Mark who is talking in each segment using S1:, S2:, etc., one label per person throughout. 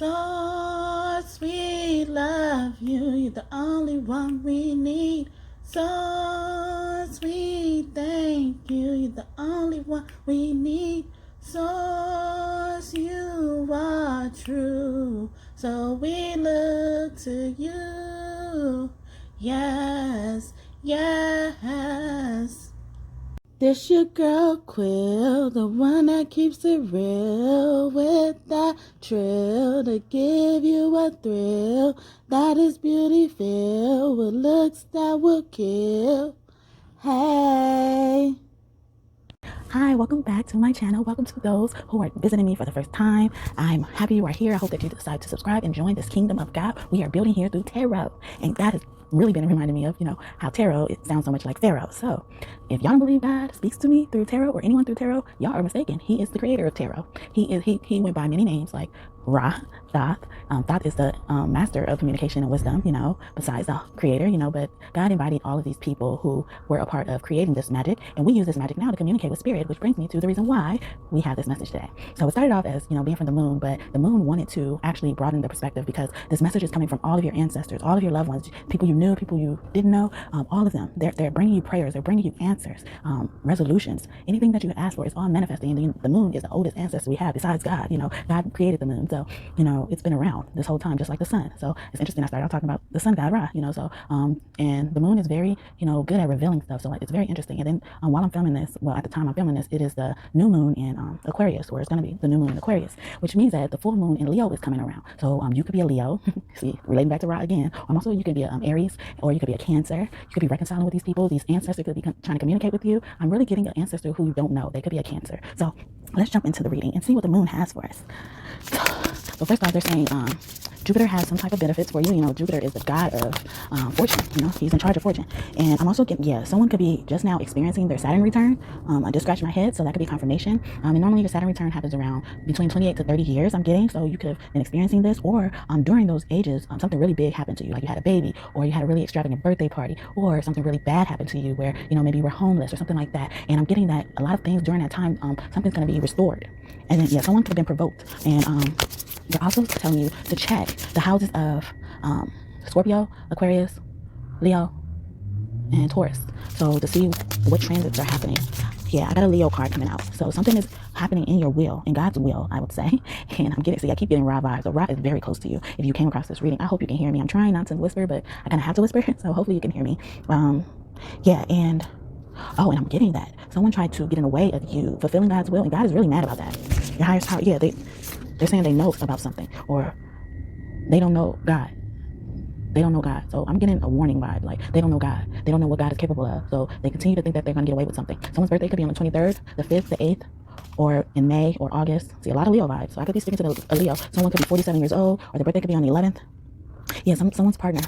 S1: Source, we love you. You're the only one we need. Source, we thank you. You're the only one we need. Source, you are true. So we look to you. Yes, yes. This your girl Quill, the one that keeps it real, with that trill to give you a thrill that is beauty filled with looks that will kill. Hey. Hi, welcome back to my channel. Welcome to those who are visiting me for the first time. I'm happy you are here. I hope that you decide to subscribe and join this kingdom of God we are building here through tarot. And God has really been reminding me of, how tarot, it sounds so much like Pharaoh. So if y'all don't believe God speaks to me through tarot or anyone through tarot, y'all are mistaken. He is the creator of tarot. He went by many names like Ra, Thoth. Thoth is the master of communication and wisdom, besides the creator, but God invited all of these people who were a part of creating this magic, and we use this magic now to communicate with spirit, which brings me to the reason why we have this message today. So it started off as, being from the moon, but the moon wanted to actually broaden the perspective because this message is coming from all of your ancestors, all of your loved ones, people you knew, people you didn't know, all of them. They're bringing you prayers, they're bringing you answers, resolutions, anything that you could ask for is all manifesting. And the moon is the oldest ancestor we have besides God. God created the moon. So, it's been around this whole time, just like the sun. So it's interesting. I started out talking about the sun god Ra, and the moon is very, good at revealing stuff. So it's very interesting. And then while I'm filming this, well, at the time I'm filming this, it is the new moon in Aquarius, where it's going to be the new moon in Aquarius, which means that the full moon in Leo is coming around. So you could be a Leo, see, relating back to Ra again. Also, you could be a Aries, or you could be a Cancer. You could be reconciling with these people. These ancestors could be trying to communicate with you. I'm really getting an ancestor who you don't know. They could be a Cancer. So let's jump into the reading and see what the moon has for us. So first off, they're saying Jupiter has some type of benefits for you. Jupiter is the god of fortune. He's in charge of fortune. And I'm also getting, someone could be just now experiencing their Saturn return. I just scratched my head, so that could be confirmation. And normally your Saturn return happens around between 28 to 30 years, I'm getting. So you could have been experiencing this, or during those ages, something really big happened to you, like you had a baby, or you had a really extravagant birthday party, or something really bad happened to you where, maybe you were homeless or something like that. And I'm getting that a lot of things during that time, something's going to be restored. And then, someone could have been provoked. And they're also telling you to check the houses of Scorpio, Aquarius, Leo, and Taurus. So to see what transits are happening. Yeah, I got a Leo card coming out. So something is happening in your will, in God's will, I would say. And I keep getting Ra vibes. So Ra is very close to you. If you came across this reading, I hope you can hear me. I'm trying not to whisper, but I kind of have to whisper. So hopefully you can hear me. And I'm getting that someone tried to get in the way of you fulfilling God's will, and God is really mad about that. Your highest power, they're saying they know about something, or they don't know God. They don't know God. So I'm getting a warning vibe, like they don't know God. They don't know what God is capable of. So they continue to think that they're going to get away with something. Someone's birthday could be on the 23rd, the 5th, the 8th, or in May or August. See, a lot of Leo vibes. So I could be sticking to a Leo. Someone could be 47 years old, or their birthday could be on the 11th. Yeah, someone's partner,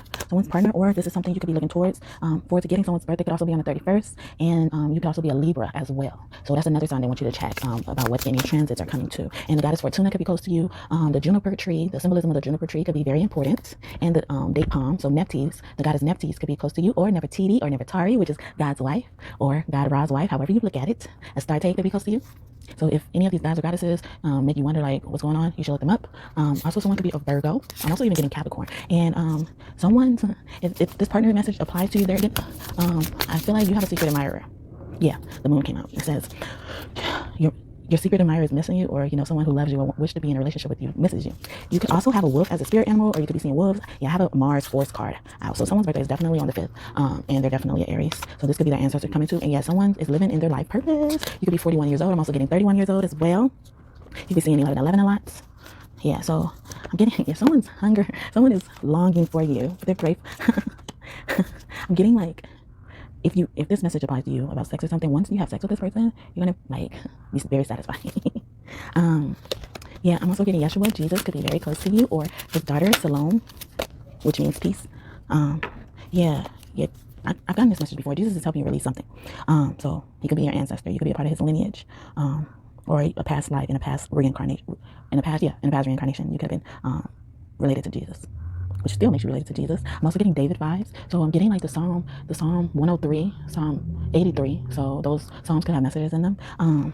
S1: or this is something you could be looking forward to getting. Someone's birthday could also be on the 31st, and you could also be a Libra as well. So that's another sign they want you to check about what any transits are coming to. And the goddess Fortuna could be close to you. The juniper tree, the symbolism of the juniper tree could be very important, and the date palm. So Nephthys, the goddess Nephthys could be close to you, or Nefertiti or Nefertari, which is God's wife, or God Ra's wife, however you look at it. Astarte could be close to you. So if any of these gods or goddesses make you wonder like what's going on, you should look them up. Also, someone could be a Virgo. I'm also even getting Capricorn. And if this partner message applies to you, I feel like you have a secret admirer. Yeah, the moon came out. It says your secret admirer is missing you, or someone who loves you or wishes to be in a relationship with you misses you. You could also have a wolf as a spirit animal, or you could be seeing wolves. Yeah, I have a Mars Force card out. So someone's birthday is definitely on the 5th, and they're definitely an Aries. So this could be their ancestor coming to. And yeah, someone is living in their life purpose. You could be 41 years old. I'm also getting 31 years old as well. You could be seeing 11 a lot. Yeah, so I'm getting, if someone's hunger, someone is longing for you. They're grateful. I'm getting like, if this message applies to you about sex or something, once you have sex with this person, you're gonna be very satisfied. Yeah, I'm also getting Yeshua, Jesus could be very close to you, or his daughter Salome, which means peace. I've gotten this message before. Jesus is helping you release something. So he could be your ancestor. You could be a part of his lineage, or a past life, in a past reincarnation. In a past reincarnation, you could have been related to Jesus, which still makes you related to Jesus. I'm also getting David vibes. So I'm getting like the Psalm 103, Psalm 83. So those Psalms could have messages in them. And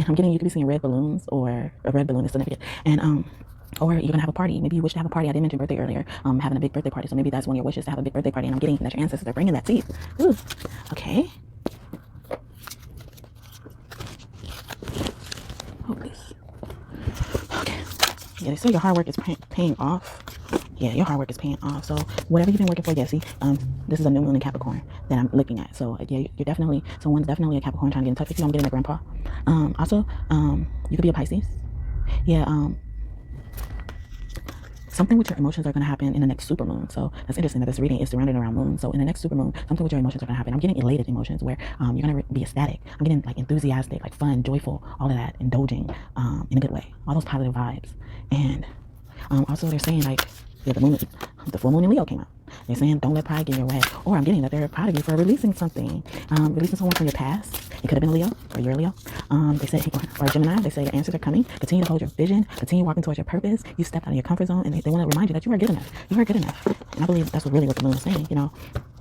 S1: I'm getting, you could be seeing red balloons, or a red balloon is significant. And
S2: Or you're gonna have a party. Maybe you wish to have a party. I did mention birthday earlier. Having a big birthday party. So maybe that's one of your wishes, to have a big birthday party. And I'm getting that your ancestors are bringing that to you. Ooh. Okay. Oh, please. Okay. Yeah, so your hard work is paying off. Yeah, your hard work is paying off. So whatever you've been working for, yeah, see, this is a new moon in Capricorn that I'm looking at. So yeah, you're definitely, someone's definitely a Capricorn trying to get in touch with you. I'm getting a grandpa. Also, you could be a Pisces. Yeah, something with your emotions are going to happen in the next supermoon. So that's interesting that this reading is surrounded around moon. So in the next supermoon, something with your emotions are going to happen. I'm getting elated emotions where you're going to be ecstatic. I'm getting like enthusiastic, like fun, joyful, all of that, indulging in a good way. All those positive vibes. And also they're saying like, yeah, the full moon in Leo came out. They're saying don't let pride get in your way. Or I'm getting that they're proud of you for releasing something. Releasing someone from your past. It could have been a Leo or you're a Leo. They say, or a Gemini, they say your answers are coming. Continue to hold your vision. Continue walking towards your purpose. You stepped out of your comfort zone, and they want to remind you that you are good enough. You are good enough. And I believe that's really what the moon is saying, you know.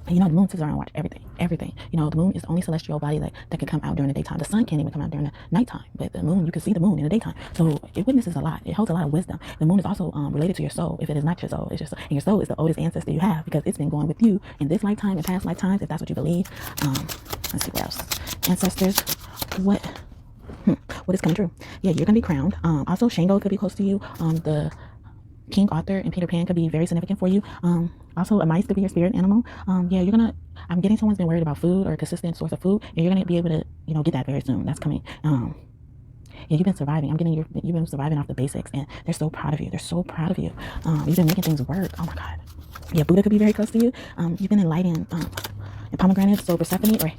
S2: And the moon sits around and watch everything. The moon is the only celestial body that can come out during the daytime. The sun can't even come out during the nighttime, but the moon, you can see the moon in the daytime. So it witnesses a lot. It holds a lot of wisdom. The moon is also related to your soul. If it is not your soul, it's just, and your soul is the oldest ancestor you have because it's been going with you in this lifetime and past lifetimes, if that's what you believe. Let's see what else. Ancestors, what is coming true? Yeah, you're gonna be crowned. Also, Shango could be close to you. The King Arthur and Peter Pan could be very significant for you. Also, a mice could be your spirit animal. Yeah, I'm getting someone's been worried about food or a consistent source of food, and you're gonna be able to, get that very soon. That's coming. Yeah, you've been surviving. You've been surviving off the basics, and they're so proud of you. They're so proud of you. You've been making things work. Oh my God. Yeah, Buddha could be very close to you. You've been enlightened. And pomegranates, so Persephone or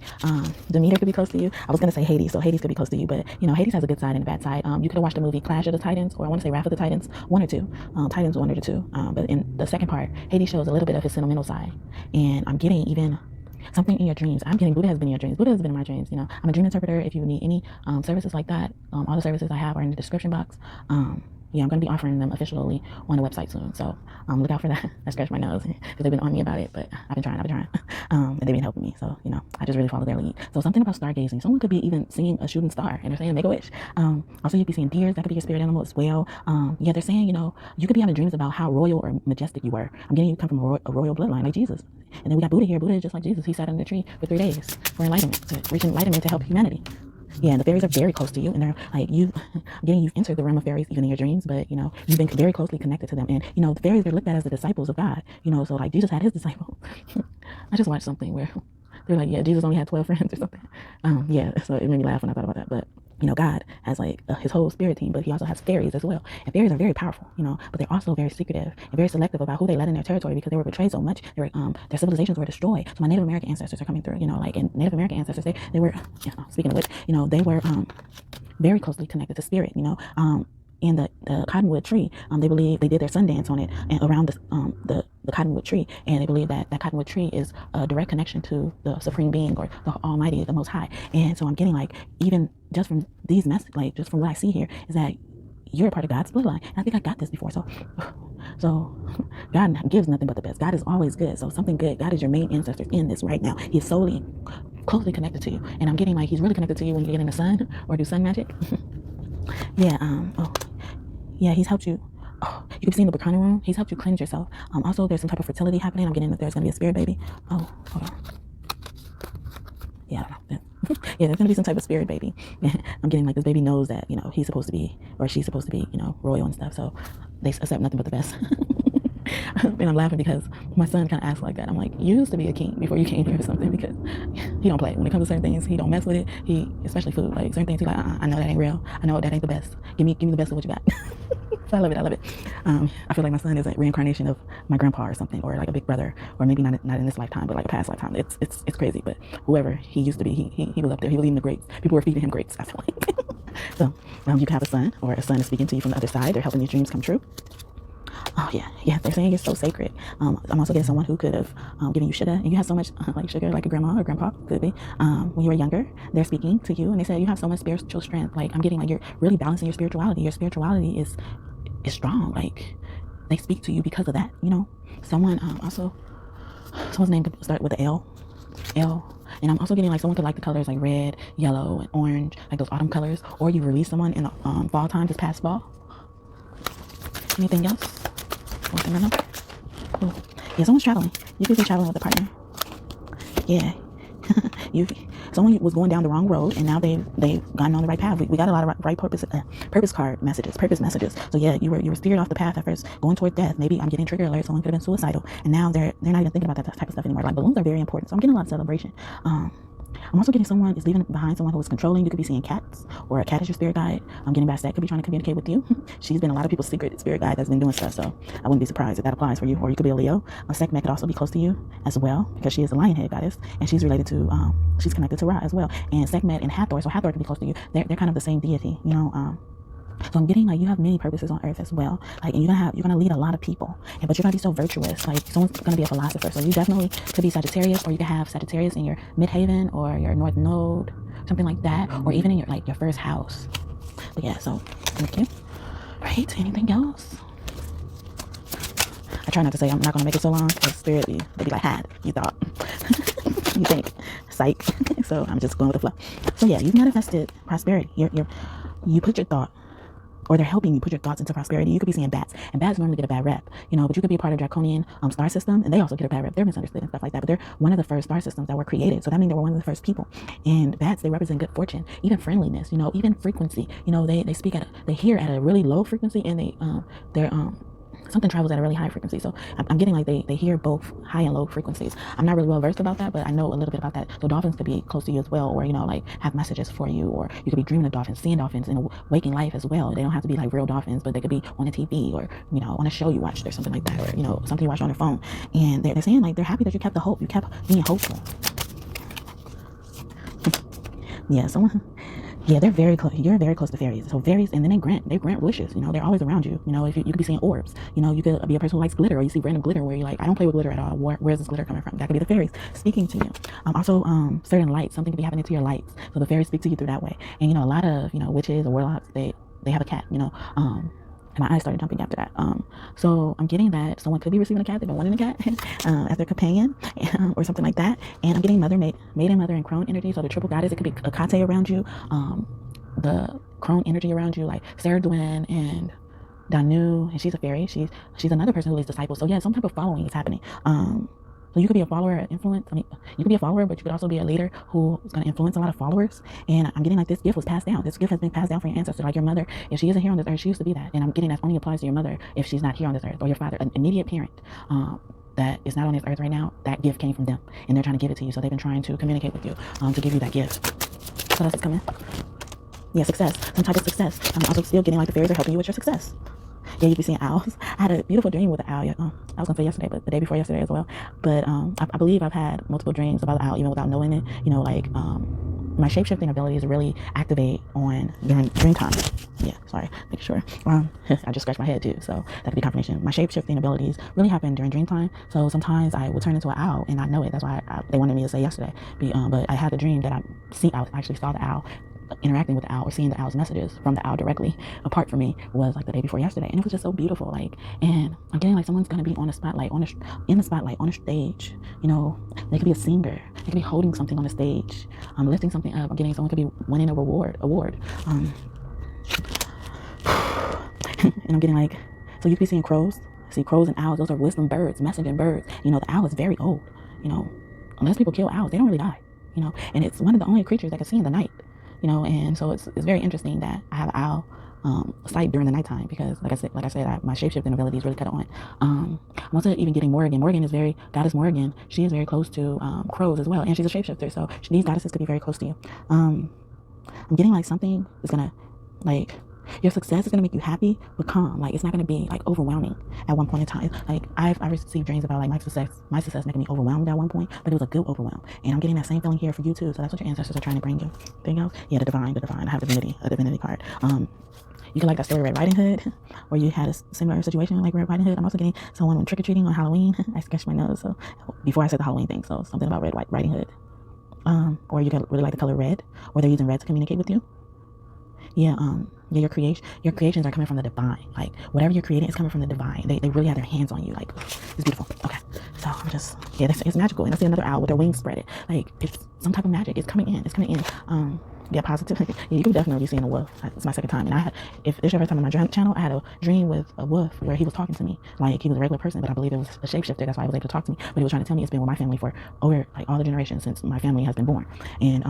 S2: Demeter could be close to you. I was going to say Hades, so Hades could be close to you, but Hades has a good side and a bad side. You could have watched the movie Clash of the Titans, or I want to say Wrath of the Titans, 1 or 2. Titans 1 or 2. But in the second part, Hades shows a little bit of his sentimental side. And I'm getting even something in your dreams. I'm getting Buddha has been in your dreams. Buddha has been in my dreams. I'm a dream interpreter. If you need any services like that, all the services I have are in the description box. Yeah, I'm going to be offering them officially on the website soon. So look out for that. I scratched my nose because they've been on me about it, but I've been trying. And they've been helping me. So, I just really follow their lead. So something about stargazing. Someone could be even seeing a shooting star and they're saying make a wish. Also, you'd be seeing deers. That could be your spirit animal as well. Yeah, they're saying, you could be having dreams about how royal or majestic you were. I'm getting you come from a royal bloodline like Jesus. And then we got Buddha here. Buddha is just like Jesus. He sat under the tree for 3 days for enlightenment, to reach enlightenment to help humanity. Yeah, and the fairies are very close to you, and they're like you've entered the realm of fairies even in your dreams, but you've been very closely connected to them, and the fairies are looked at as the disciples of God. So like Jesus had his disciples. I just watched something where they're like, yeah, Jesus only had 12 friends or something. Yeah, so it made me laugh when I thought about that, but. God has like his whole spirit team, but he also has fairies as well. And fairies are very powerful, but they're also very secretive and very selective about who they let in their territory because they were betrayed so much. They were, their civilizations were destroyed. So my Native American ancestors are coming through, like in Native American ancestors, they were, speaking of which, they were very closely connected to spirit, in the cottonwood tree. They believe they did their sun dance on it and around the cottonwood tree, and they believe that cottonwood tree is a direct connection to the supreme being or the Almighty, the Most High. And so I'm getting like, even just from these messages, like just from what I see here, is that you're a part of God's bloodline. And I think I got this before. So God gives nothing but the best. God is always good. So something good. God is your main ancestor in this right now. He is solely closely connected to you. And I'm getting like he's really connected to you when you get in the sun or do sun magic. Yeah. Yeah, he's helped you. Oh, you can see in the Bacana room, he's helped you cleanse yourself. Also, there's some type of fertility happening. I'm getting that there's going to be a spirit baby. Oh, hold on. Yeah, I don't know. Yeah, there's going to be some type of spirit baby. I'm getting like this baby knows that, he's supposed to be, or she's supposed to be, royal and stuff. So they accept nothing but the best. And I'm laughing because my son kind of acts like that. I'm like, you used to be a king before you came here or something, because he don't play. When it comes to certain things, he don't mess with it. Especially food, like certain things, he's like, I know that ain't real. I know that ain't the best. Give me the best of what you got. So I love it. I feel like my son is a reincarnation of my grandpa or something, or like a big brother, or maybe not in this lifetime, but like a past lifetime. It's crazy, but whoever he used to be, he was up there. He was eating the grapes. People were feeding him grapes, I feel like. So you can have a son, or a son is speaking to you from the other side. They're helping your dreams come true. Oh yeah, they're saying it's so sacred. I'm also getting someone who could have given you sugar, and you have so much like sugar, like a grandma or grandpa could be. When you were younger, they're speaking to you, and they said you have so much spiritual strength. Like I'm getting like you're really balancing your spirituality. Your spirituality is strong. Like they speak to you because of that. Someone's name could start with the L. And I'm also getting like someone could like the colors like red, yellow, and orange, like those autumn colors. Or you release someone in the fall time, this past fall. Anything else? One thing I know. Ooh. Yeah, someone's traveling. You could be traveling with a partner. Yeah. Someone was going down the wrong road, and now they've gotten on the right path. We got a lot of right purpose card messages, purpose messages. So yeah, you were steered off the path at first, going toward death. Maybe I'm getting trigger alert. Someone could have been suicidal, and now they're not even thinking about that type of stuff anymore. Like balloons are very important, so I'm getting a lot of celebration. I'm also getting someone is leaving behind someone who is controlling. You could be seeing cats, or a cat is your spirit guide. I'm getting Bastet could be trying to communicate with you. She's been a lot of people's secret spirit guide that's been doing stuff, so I wouldn't be surprised if that applies for you. Or you could be a Leo. Sekhmet could also be close to you as well, because she is the lion head goddess, and she's related to she's connected to Ra as well. And Sekhmet and Hathor, so Hathor could be close to you. They're kind of the same deity, you know. So I'm getting like you have many purposes on earth as well. Like, and you're gonna lead a lot of people, but you're gonna be so virtuous. Like someone's gonna be a philosopher. So you definitely could be Sagittarius, or you could have Sagittarius in your midhaven or your north node, something like that, or even in your first house. But yeah, so thank you. Right? Anything else? I try not to say I'm not gonna make it so long, because spirit they'll be like, "Had you thought?" You think, psych. So I'm just going with the flow. So yeah, you've manifested prosperity. You put your thought, or they're helping you put your thoughts into prosperity. You could be seeing bats, and bats normally get a bad rep, you know, but you could be a part of Draconian star system, and they also get a bad rep. They're misunderstood and stuff like that, but they're one of the first star systems that were created, so that means they were one of the first people. And bats, they represent good fortune, even friendliness, you know, even frequency. You know, they speak they hear at a really low frequency, and they're something travels at a really high frequency. So I'm getting like they hear both high and low frequencies. I'm not really well versed about that, but I know a little bit about that. So dolphins could be close to you as well, or, you know, like have messages for you, or you could be dreaming of dolphins, seeing dolphins in a waking life as well. They don't have to be like real dolphins, but they could be on a TV, or, you know, on a show you watched or something like that, or, you know, something you watched on your phone. And they're saying like they're happy that you kept the hope. You kept being hopeful. Yeah, yeah, they're very close. You're very close to fairies. So fairies, and then they grant wishes. You know, they're always around you. You know, if you could be seeing orbs. You know, you could be a person who likes glitter, or you see random glitter where you're like, I don't play with glitter at all. Where's this glitter coming from? That could be the fairies speaking to you. Also, certain lights. Something could be happening to your lights. So the fairies speak to you through that way. And, you know, a lot of, you know, witches or warlocks, they have a cat. You know, and my eyes started jumping after that. So I'm getting that someone could be receiving a cat. They've been wanting a cat as their companion, or something like that. And I'm getting maiden, mother, and crone energy. So the triple goddess, it could be a Kate around you. The crone energy around you, like Sarah Dwayne and Danu, and she's a fairy. She's another person who leads disciples. So yeah, some type of following is happening. So you could be a follower or influence. I mean, you could be a follower, but you could also be a leader who is going to influence a lot of followers. And I'm getting like this gift was passed down. This gift has been passed down from your ancestors, like your mother. If she isn't here on this earth, she used to be that. And I'm getting that only applies to your mother if she's not here on this earth, or your father, an immediate parent that is not on this earth right now. That gift came from them, and they're trying to give it to you. So they've been trying to communicate with you to give you that gift. So that's what's coming. Yeah, success. Some type of success. I'm also still getting like the fairies are helping you with your success. Yeah, you'd be seeing owls. I had a beautiful dream with an owl. I was gonna say yesterday, but the day before yesterday as well. But I believe I've had multiple dreams about the owl, even without knowing it. You know, like my shape-shifting abilities really activate during dream time. Yeah, sorry, making sure. I just scratched my head too, so that could be confirmation. My shape-shifting abilities really happen during dream time. So sometimes I would turn into an owl and not know it. That's why they wanted me to say yesterday. But I had a dream that I actually saw the owl, interacting with the owl, or seeing the owl's messages from the owl directly apart from me, was like the day before yesterday, and it was just so beautiful. Like, and I'm getting like someone's gonna be on the spotlight, in the spotlight, on a stage. You know, they could be a singer, they could be holding something on the stage, lifting something up. I'm getting someone could be winning a award. And I'm getting like, so you could be seeing crows. See, crows and owls, those are wisdom birds, messaging birds. You know, the owl is very old. You know, unless people kill owls, they don't really die. You know, and it's one of the only creatures that can see in the night. You know, and so it's very interesting that I have an owl sight during the nighttime, because like I said, my shape-shifting abilities really cut on. I'm also even getting Morgan. Morgan is goddess Morgan. She is very close to crows as well, and she's a shapeshifter. So these goddesses could be very close to you. I'm getting like something is gonna, like, your success is gonna make you happy but calm. Like, it's not gonna be like overwhelming at one point in time. Like I received dreams about like my success making me overwhelmed at one point, but it was a good overwhelm. And I'm getting that same feeling here for you too. So that's what your ancestors are trying to bring you. Anything else? Yeah, the divine. I have a divinity card. You can like that story Red Riding Hood, where you had a similar situation like Red Riding Hood. I'm also getting someone when trick-or-treating on Halloween. I scratched my nose, so before I said the Halloween thing, so something about Red Riding Hood. Or you could really like the color red, or they're using red to communicate with you. Yeah, your creations are coming from the divine. Like, whatever you're creating is coming from the divine. They really have their hands on you. Like, it's beautiful. Okay, so I'm just, yeah, it's magical. And I see another owl with their wings spread. Like, it's some type of magic. It's coming in. Yeah, positive. Yeah, you could definitely be seeing a wolf. It's my second time, and if this is your first time on my channel, I had a dream with a wolf where he was talking to me. Like, he was a regular person, but I believe it was a shapeshifter. That's why he was able to talk to me. But he was trying to tell me it's been with my family for over like all the generations since my family has been born, and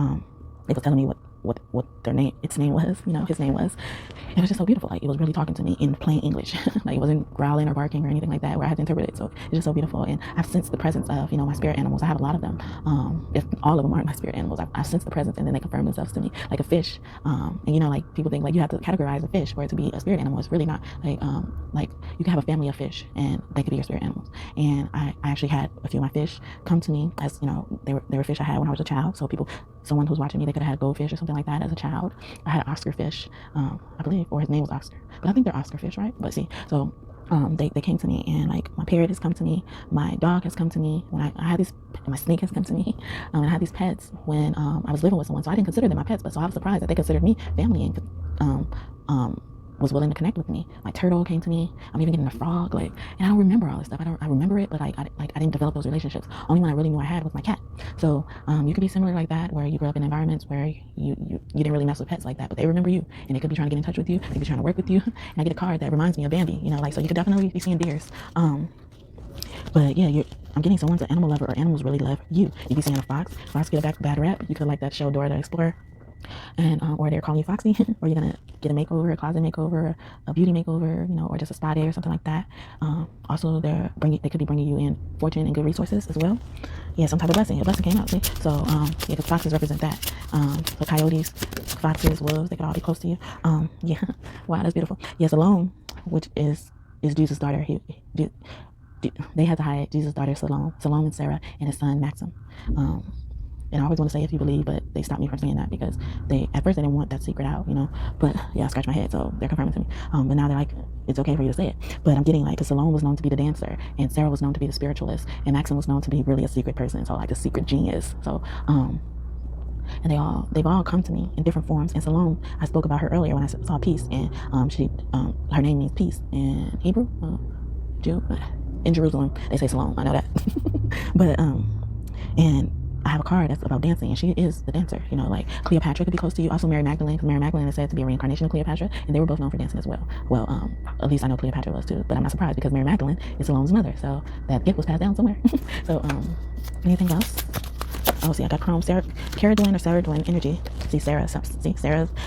S2: it was telling me what their name, its name was, his name was. It was just so beautiful. Like, it was really talking to me in plain English. Like, it wasn't growling or barking or anything like that where I had to interpret it. So it's just so beautiful. And I've sensed the presence of, my spirit animals. I have a lot of them. If all of them aren't my spirit animals, I've sensed the presence, and then they confirm themselves to me, like a fish. And like, people think like you have to categorize a fish for it to be a spirit animal. It's really not. Like you can have a family of fish and they could be your spirit animals. And I actually had a few of my fish come to me as, they were fish I had when I was a child. So someone who's watching me, they could have had goldfish or something like that as a child. I had an Oscar fish, I believe, or his name was Oscar, but I think they're Oscar fish, right? But see, so they came to me, and like my parrot has come to me, my dog has come to me, when I had these, my snake has come to me, and I had these pets when I was living with someone, so I didn't consider them my pets, but so I was surprised that they considered me family and was willing to connect with me. My turtle came to me. I'm even getting a frog, and I don't remember all this stuff. I remember it, but I didn't develop those relationships. Only one I really knew I had was my cat. So you could be similar like that, where you grew up in environments where you didn't really mess with pets like that, but they remember you, and they could be trying to get in touch with you. They could be trying to work with you. And I get a card that reminds me of Bambi. So you could definitely be seeing deers. But yeah, I'm getting someone's an animal lover, or animals really love you. You be seeing a fox. Fox get a bad rap. You could like that show Dora the Explorer. And or they're calling you Foxy, or you're gonna get a makeover, a closet makeover, a beauty makeover, or just a spa day or something like that. Also, they could be bringing you in fortune and good resources as well. Yeah, some type of blessing. A blessing came out, see? So yeah, because foxes represent that. So coyotes, foxes, wolves, they could all be close to you. Yeah, wow, that's beautiful. Yes, Salome, which is Jesus' daughter. They had to hide Jesus' daughter Salome and Sarah, and his son Maxim. And I always want to say if you believe, but they stopped me from saying that because at first they didn't want that secret out, But yeah, I scratched my head, so they're confirming to me. But now they're like, it's okay for you to say it. But I'm getting because Salome was known to be the dancer, and Sarah was known to be the spiritualist, and Maxim was known to be really a secret person, so like a secret genius. So and they've all come to me in different forms. And Salome, I spoke about her earlier when I saw peace, and her name means peace in Hebrew, Jew. In Jerusalem they say Salome. I know that. But and I have a card that's about dancing, and she is the dancer. Like Cleopatra could be close to you. Also Mary Magdalene, because Mary Magdalene is said to be a reincarnation of Cleopatra, and they were both known for dancing as well. Well, at least I know Cleopatra was too, but I'm not surprised because Mary Magdalene is Salome's mother, so that gift was passed down somewhere. So anything else? Oh, see, I got Chrome, Sarah, Caradwin or Saradwin energy. See, Sarah's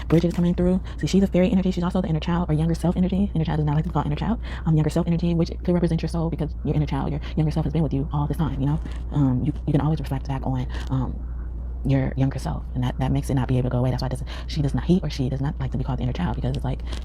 S2: Bridget is coming through. See, she's a fairy energy. She's also the inner child or younger self energy. Inner child does not like to be called inner child. Younger self energy, which could represent your soul, because your inner child, your younger self has been with you all this time, You can always reflect back on your younger self, and that makes it not be able to go away. That's why he or she does not like to be called the inner child, because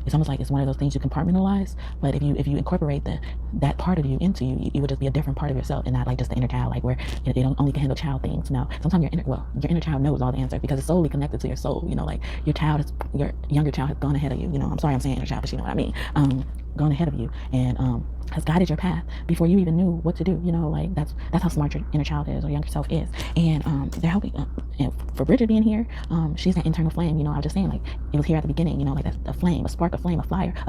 S2: it's almost like it's one of those things you compartmentalize. But if you incorporate that part of you into you, it would just be a different part of yourself, and not like just the inner child, like where it only can handle child things. No, sometimes your inner child knows all the answers because it's solely connected to your soul. Like your younger child has gone ahead of you. I'm sorry I'm saying inner child, but you know what I mean. Gone ahead of you and has guided your path before you even knew what to do. Like that's how smart your inner child is, or younger self is. And they're helping. And for Bridget being here, she's an internal flame. I was just saying, like, it was here at the beginning. Like that's a flame, a spark, a flame, a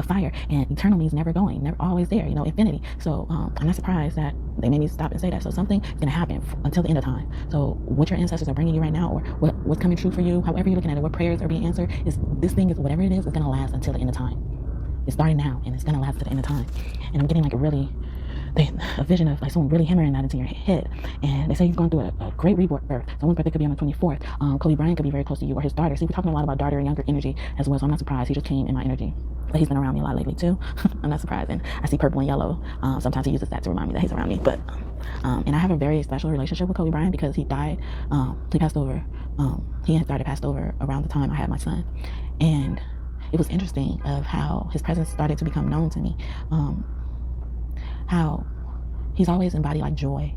S2: fire. And eternal means never going, never always there. Infinity. So I'm not surprised that they made me stop and say that. So something is gonna happen until the end of time. So what your ancestors are bringing you right now, or what's coming true for you, however you're looking at it, what prayers are being answered, this thing is whatever it is gonna last until the end of time. It's starting now, and it's gonna last to the end of time. And I'm getting a vision of like someone really hammering that into your head. And they say you've gone through a great rebirth. Someone's birthday could be on the 24th. Kobe Bryant could be very close to you, or his daughter. See, we're talking a lot about daughter and younger energy as well, so I'm not surprised. He just came in my energy. But he's been around me a lot lately too. I'm not surprised. And I see purple and yellow. Sometimes he uses that to remind me that he's around me. But and I have a very special relationship with Kobe Bryant because he died. He passed over. He had passed over around the time I had my son. And it was interesting of how his presence started to become known to me. How he's always embodied like joy.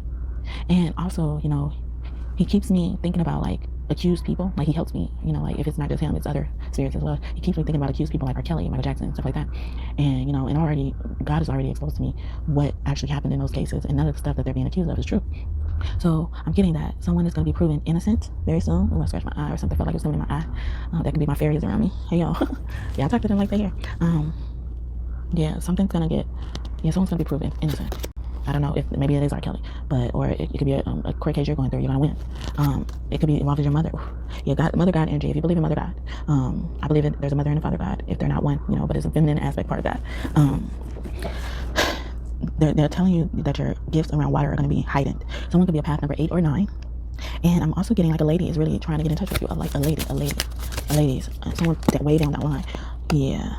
S2: And also, he keeps me thinking about like accused people. Like he helps me, like if it's not just him, it's other spirits as well. He keeps me thinking about accused people like R. Kelly, Michael Jackson, stuff like that. And, and already, God has already exposed to me what actually happened in those cases. And none of the stuff that they're being accused of is true. So I'm getting that someone is going to be proven innocent very soon. Oh, I scratched my eye or something. Felt like it was coming in my eye. That could be my fairies around me. Hey, y'all. Yeah, I talk to them like they're here. Yeah, someone's going to be proven innocent. I don't know if maybe it is R. Kelly, but or it could be a court case you're going through. You're gonna win. It could be involved with your mother. Yeah, God, mother God energy. If you believe in mother God, I believe there's a mother and a father God. If they're not one, but it's a feminine aspect part of that. They're telling you that your gifts around water are going to be heightened. Someone could be a path number 8 or 9. And I'm also getting like a lady is really trying to get in touch with you. Like a lady's someone that way down that line. Yeah.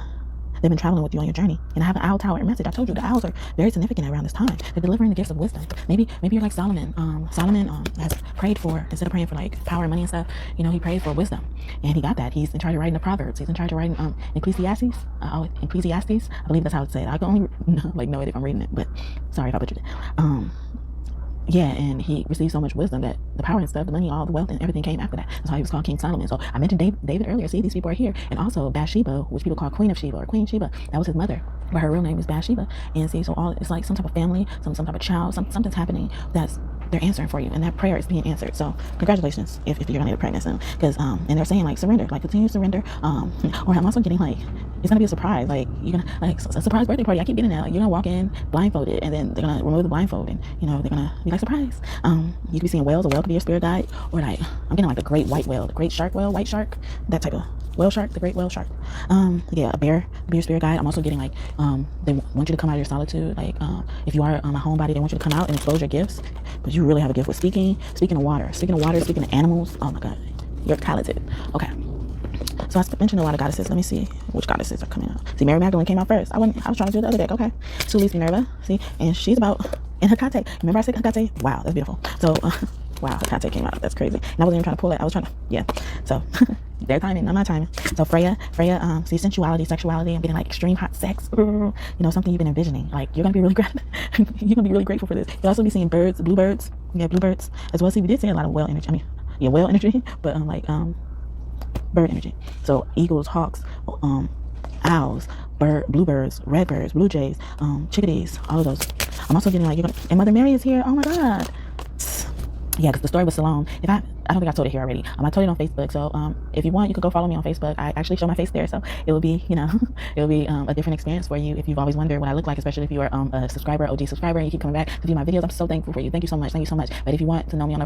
S2: They've been traveling with you on your journey. And I have an owl tower message. I told you the owls are very significant around this time. They're delivering the gifts of wisdom. Maybe you're like Solomon. Solomon has prayed for, instead of praying for like power and money and stuff, he prayed for wisdom. And he got that. He's in charge of writing the Proverbs. He's in charge of writing Ecclesiastes. Ecclesiastes. I believe that's how it's said. I can only know it if I'm reading it, but sorry if I butchered it. Yeah, and he received so much wisdom that the power and stuff, the money, all the wealth and everything came after that. That's why he was called King Solomon. So I mentioned David earlier. See, these people are here. And also Bathsheba, which people call Queen of Sheba or Queen Sheba. That was his mother, but her real name is Bathsheba. And see, so it's like some type of family, some type of child, something's happening they're answering for you, and that prayer is being answered. So congratulations if you're gonna get pregnant soon, because and they're saying like surrender, like continue to surrender. Or I'm also getting like it's gonna be a surprise, like you're gonna like a surprise birthday party. I keep getting that, like you're gonna walk in blindfolded, and then they're gonna remove the blindfold, and they're gonna be like surprise. You could be seeing whales. A whale could be your spirit guide, or like I'm getting like the great white whale, the great shark whale, white shark, that type of whale shark, the great whale shark. Yeah, a bear be your spirit guide. I'm also getting like they want you to come out of your solitude. Like if you are a homebody, they want you to come out and expose your gifts. But you really have a gift with speaking of water, speaking of animals. Oh my God, you're talented. Okay. So I mentioned a lot of goddesses. Let me see which goddesses are coming out. See, Mary Magdalene came out first. I was trying to do the other deck. Okay. So Lisa Minerva. See, and she's about in Hecate. Remember I said Hecate? Wow, that's beautiful. So wow, Hecate came out. That's crazy. And I wasn't even trying to pull it. I was trying to, yeah. So their timing, not my timing. So Freya, see, sensuality, sexuality. I'm getting like extreme hot sex. Something you've been envisioning. Like you're gonna be really you're gonna be really grateful for this. You'll also be seeing birds, bluebirds. Yeah, bluebirds as well. See, we did see a lot of whale energy. Whale energy, but bird energy. So eagles, hawks, owls, bluebirds, redbirds, blue jays, chickadees, all of those. I'm also getting like and Mother Mary is here. Oh my God. Yeah, because the story with Salome, I don't think I told it here already. I told it on Facebook. So if you want, you could go follow me on Facebook. I actually show my face there. So it will be, it'll be a different experience for you if you've always wondered what I look like, especially if you are a subscriber, OG subscriber, and you keep coming back to view my videos. I'm so thankful for you. Thank you so much. Thank you so much. But if you want to know me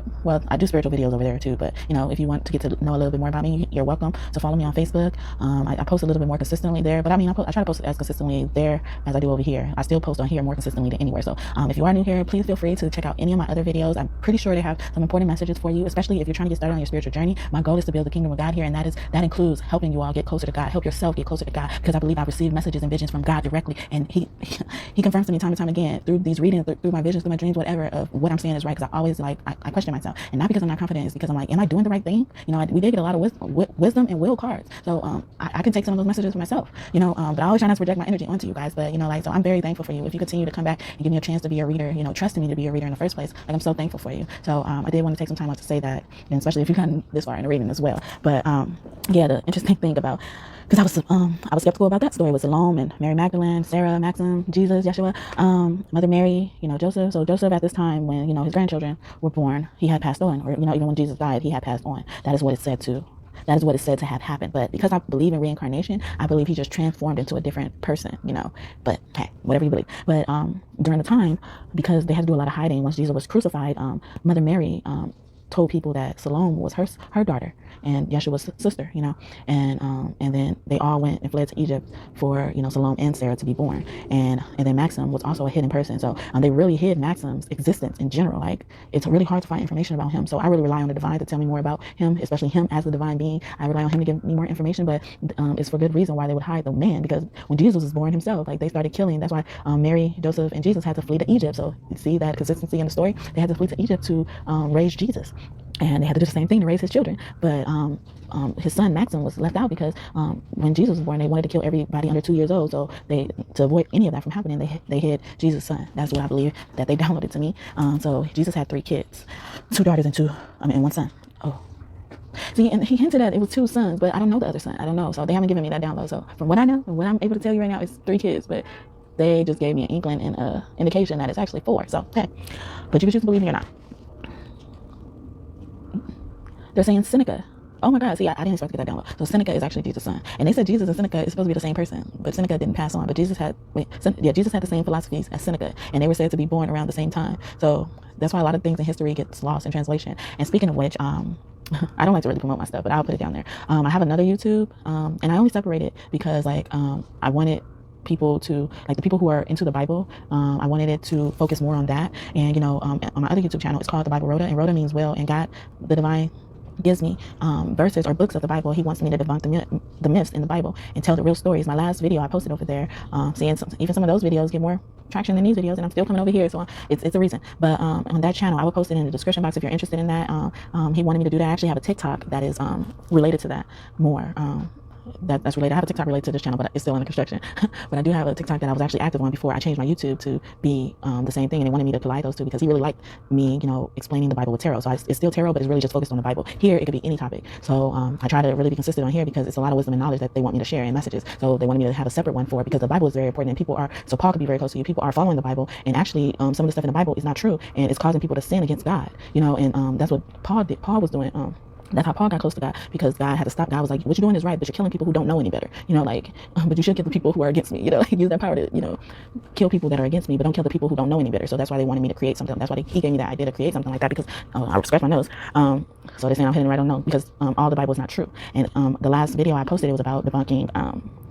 S2: I do spiritual videos over there too. But, if you want to get to know a little bit more about me, you're welcome to follow me on Facebook. I post a little bit more consistently there. But I try to post as consistently there as I do over here. I still post on here more consistently than anywhere. So if you are new here, please feel free to check out any of my other videos. I'm pretty sure they have some important messages for you, especially if you're trying to get started on your spiritual journey. My goal is to build the kingdom of God here, and that includes helping you all get closer to God, help yourself get closer to God, because I believe I've received messages and visions from God directly, and he confirms to me time and time again through these readings, through my visions, through my dreams, whatever, of what I'm saying is right, because I always I question myself, and not because I'm not confident, it's because I'm like, am I doing the right thing? We did get a lot of wisdom and will cards, so I can take some of those messages for myself, but I always try not to project my energy onto you guys, but so I'm very thankful for you. If you continue to come back and give me a chance to be a reader, trusting me to be a reader in the first place, I'm so thankful for you. So I did want to take some time out to say that, and especially if you've gotten this far in the reading as well. But yeah, the interesting thing about, because I was skeptical about that story with Salome and Mary Magdalene, Sarah, Maxim, Jesus, Yeshua, Mother Mary, Joseph. So Joseph at this time when his grandchildren were born, he had passed on, or even when Jesus died, he had passed on. That is what it's said to have happened. But because I believe in reincarnation, I believe he just transformed into a different person, but hey, whatever you believe. But during the time, because they had to do a lot of hiding once Jesus was crucified, Mother Mary told people that Salome was her daughter and Yeshua's sister, and then they all went and fled to Egypt for, Salome and Sarah to be born. And then Maxim was also a hidden person. So they really hid Maxim's existence in general. Like, it's really hard to find information about him. So I really rely on the divine to tell me more about him, especially him as the divine being. I rely on him to give me more information, but it's for good reason why they would hide the man, because when Jesus was born himself, they started killing. That's why Mary, Joseph, and Jesus had to flee to Egypt. So you see that consistency in the story. They had to flee to Egypt to raise Jesus. And they had to do the same thing to raise his children. But his son Maxim was left out because when Jesus was born, they wanted to kill everybody under 2 years old. So to avoid any of that from happening, they hid Jesus' son. That's what I believe that they downloaded to me. So Jesus had 3 kids, 2 daughters and 1 son. Oh. See, and he hinted that it was 2 sons, but I don't know the other son. I don't know. So they haven't given me that download. So from what I know, and what I'm able to tell you right now, it's 3 kids. But they just gave me an inkling and an indication that it's actually 4. So, hey. But you can choose to believe me or not. They're saying Seneca. Oh my God, see, I didn't expect to get that download. So Seneca is actually Jesus' son. And they said Jesus and Seneca is supposed to be the same person, but Seneca didn't pass on. But Jesus had the same philosophies as Seneca, and they were said to be born around the same time. So that's why a lot of things in history gets lost in translation. And speaking of which, I don't like to really promote my stuff, but I'll put it down there. I have another YouTube, and I only separate it because I wanted people to, like, the people who are into the Bible, I wanted it to focus more on that. And on my other YouTube channel, it's called The Bible Rhoda, and Rhoda means will, and God, the divine, gives me verses or books of the Bible. He wants me to debunk the myths in the Bible and tell the real stories. My last video I posted over there, seeing even some of those videos get more traction than these videos, and I'm still coming over here, so it's a reason. But on that channel, I will post it in the description box if you're interested in that. He wanted me to do that. I actually have a TikTok that is related to that more. That's related. I have a TikTok related to this channel, but it's still under construction. But I do have a TikTok that I was actually active on before I changed my YouTube to be the same thing. And he wanted me to collide those two because he really liked me, explaining the Bible with tarot. So it's still tarot, but it's really just focused on the Bible. Here, it could be any topic. So I try to really be consistent on here because it's a lot of wisdom and knowledge that they want me to share in messages. So they wanted me to have a separate one for it because the Bible is very important, and so Paul could be very close to you. People are following the Bible, and actually some of the stuff in the Bible is not true, and it's causing people to sin against God. And that's what Paul did. Paul was doing. That's how Paul got close to God, because God had to stop. God was like, what you're doing is right, but you're killing people who don't know any better. But you should kill the people who are against me. Use that power to, kill people that are against me, but don't kill the people who don't know any better. So that's why they wanted me to create something. That's why he gave me that idea to create something like that, because I scratch my nose. So they're saying I'm hitting right on no, because all the Bible is not true. And the last video I posted, it was about debunking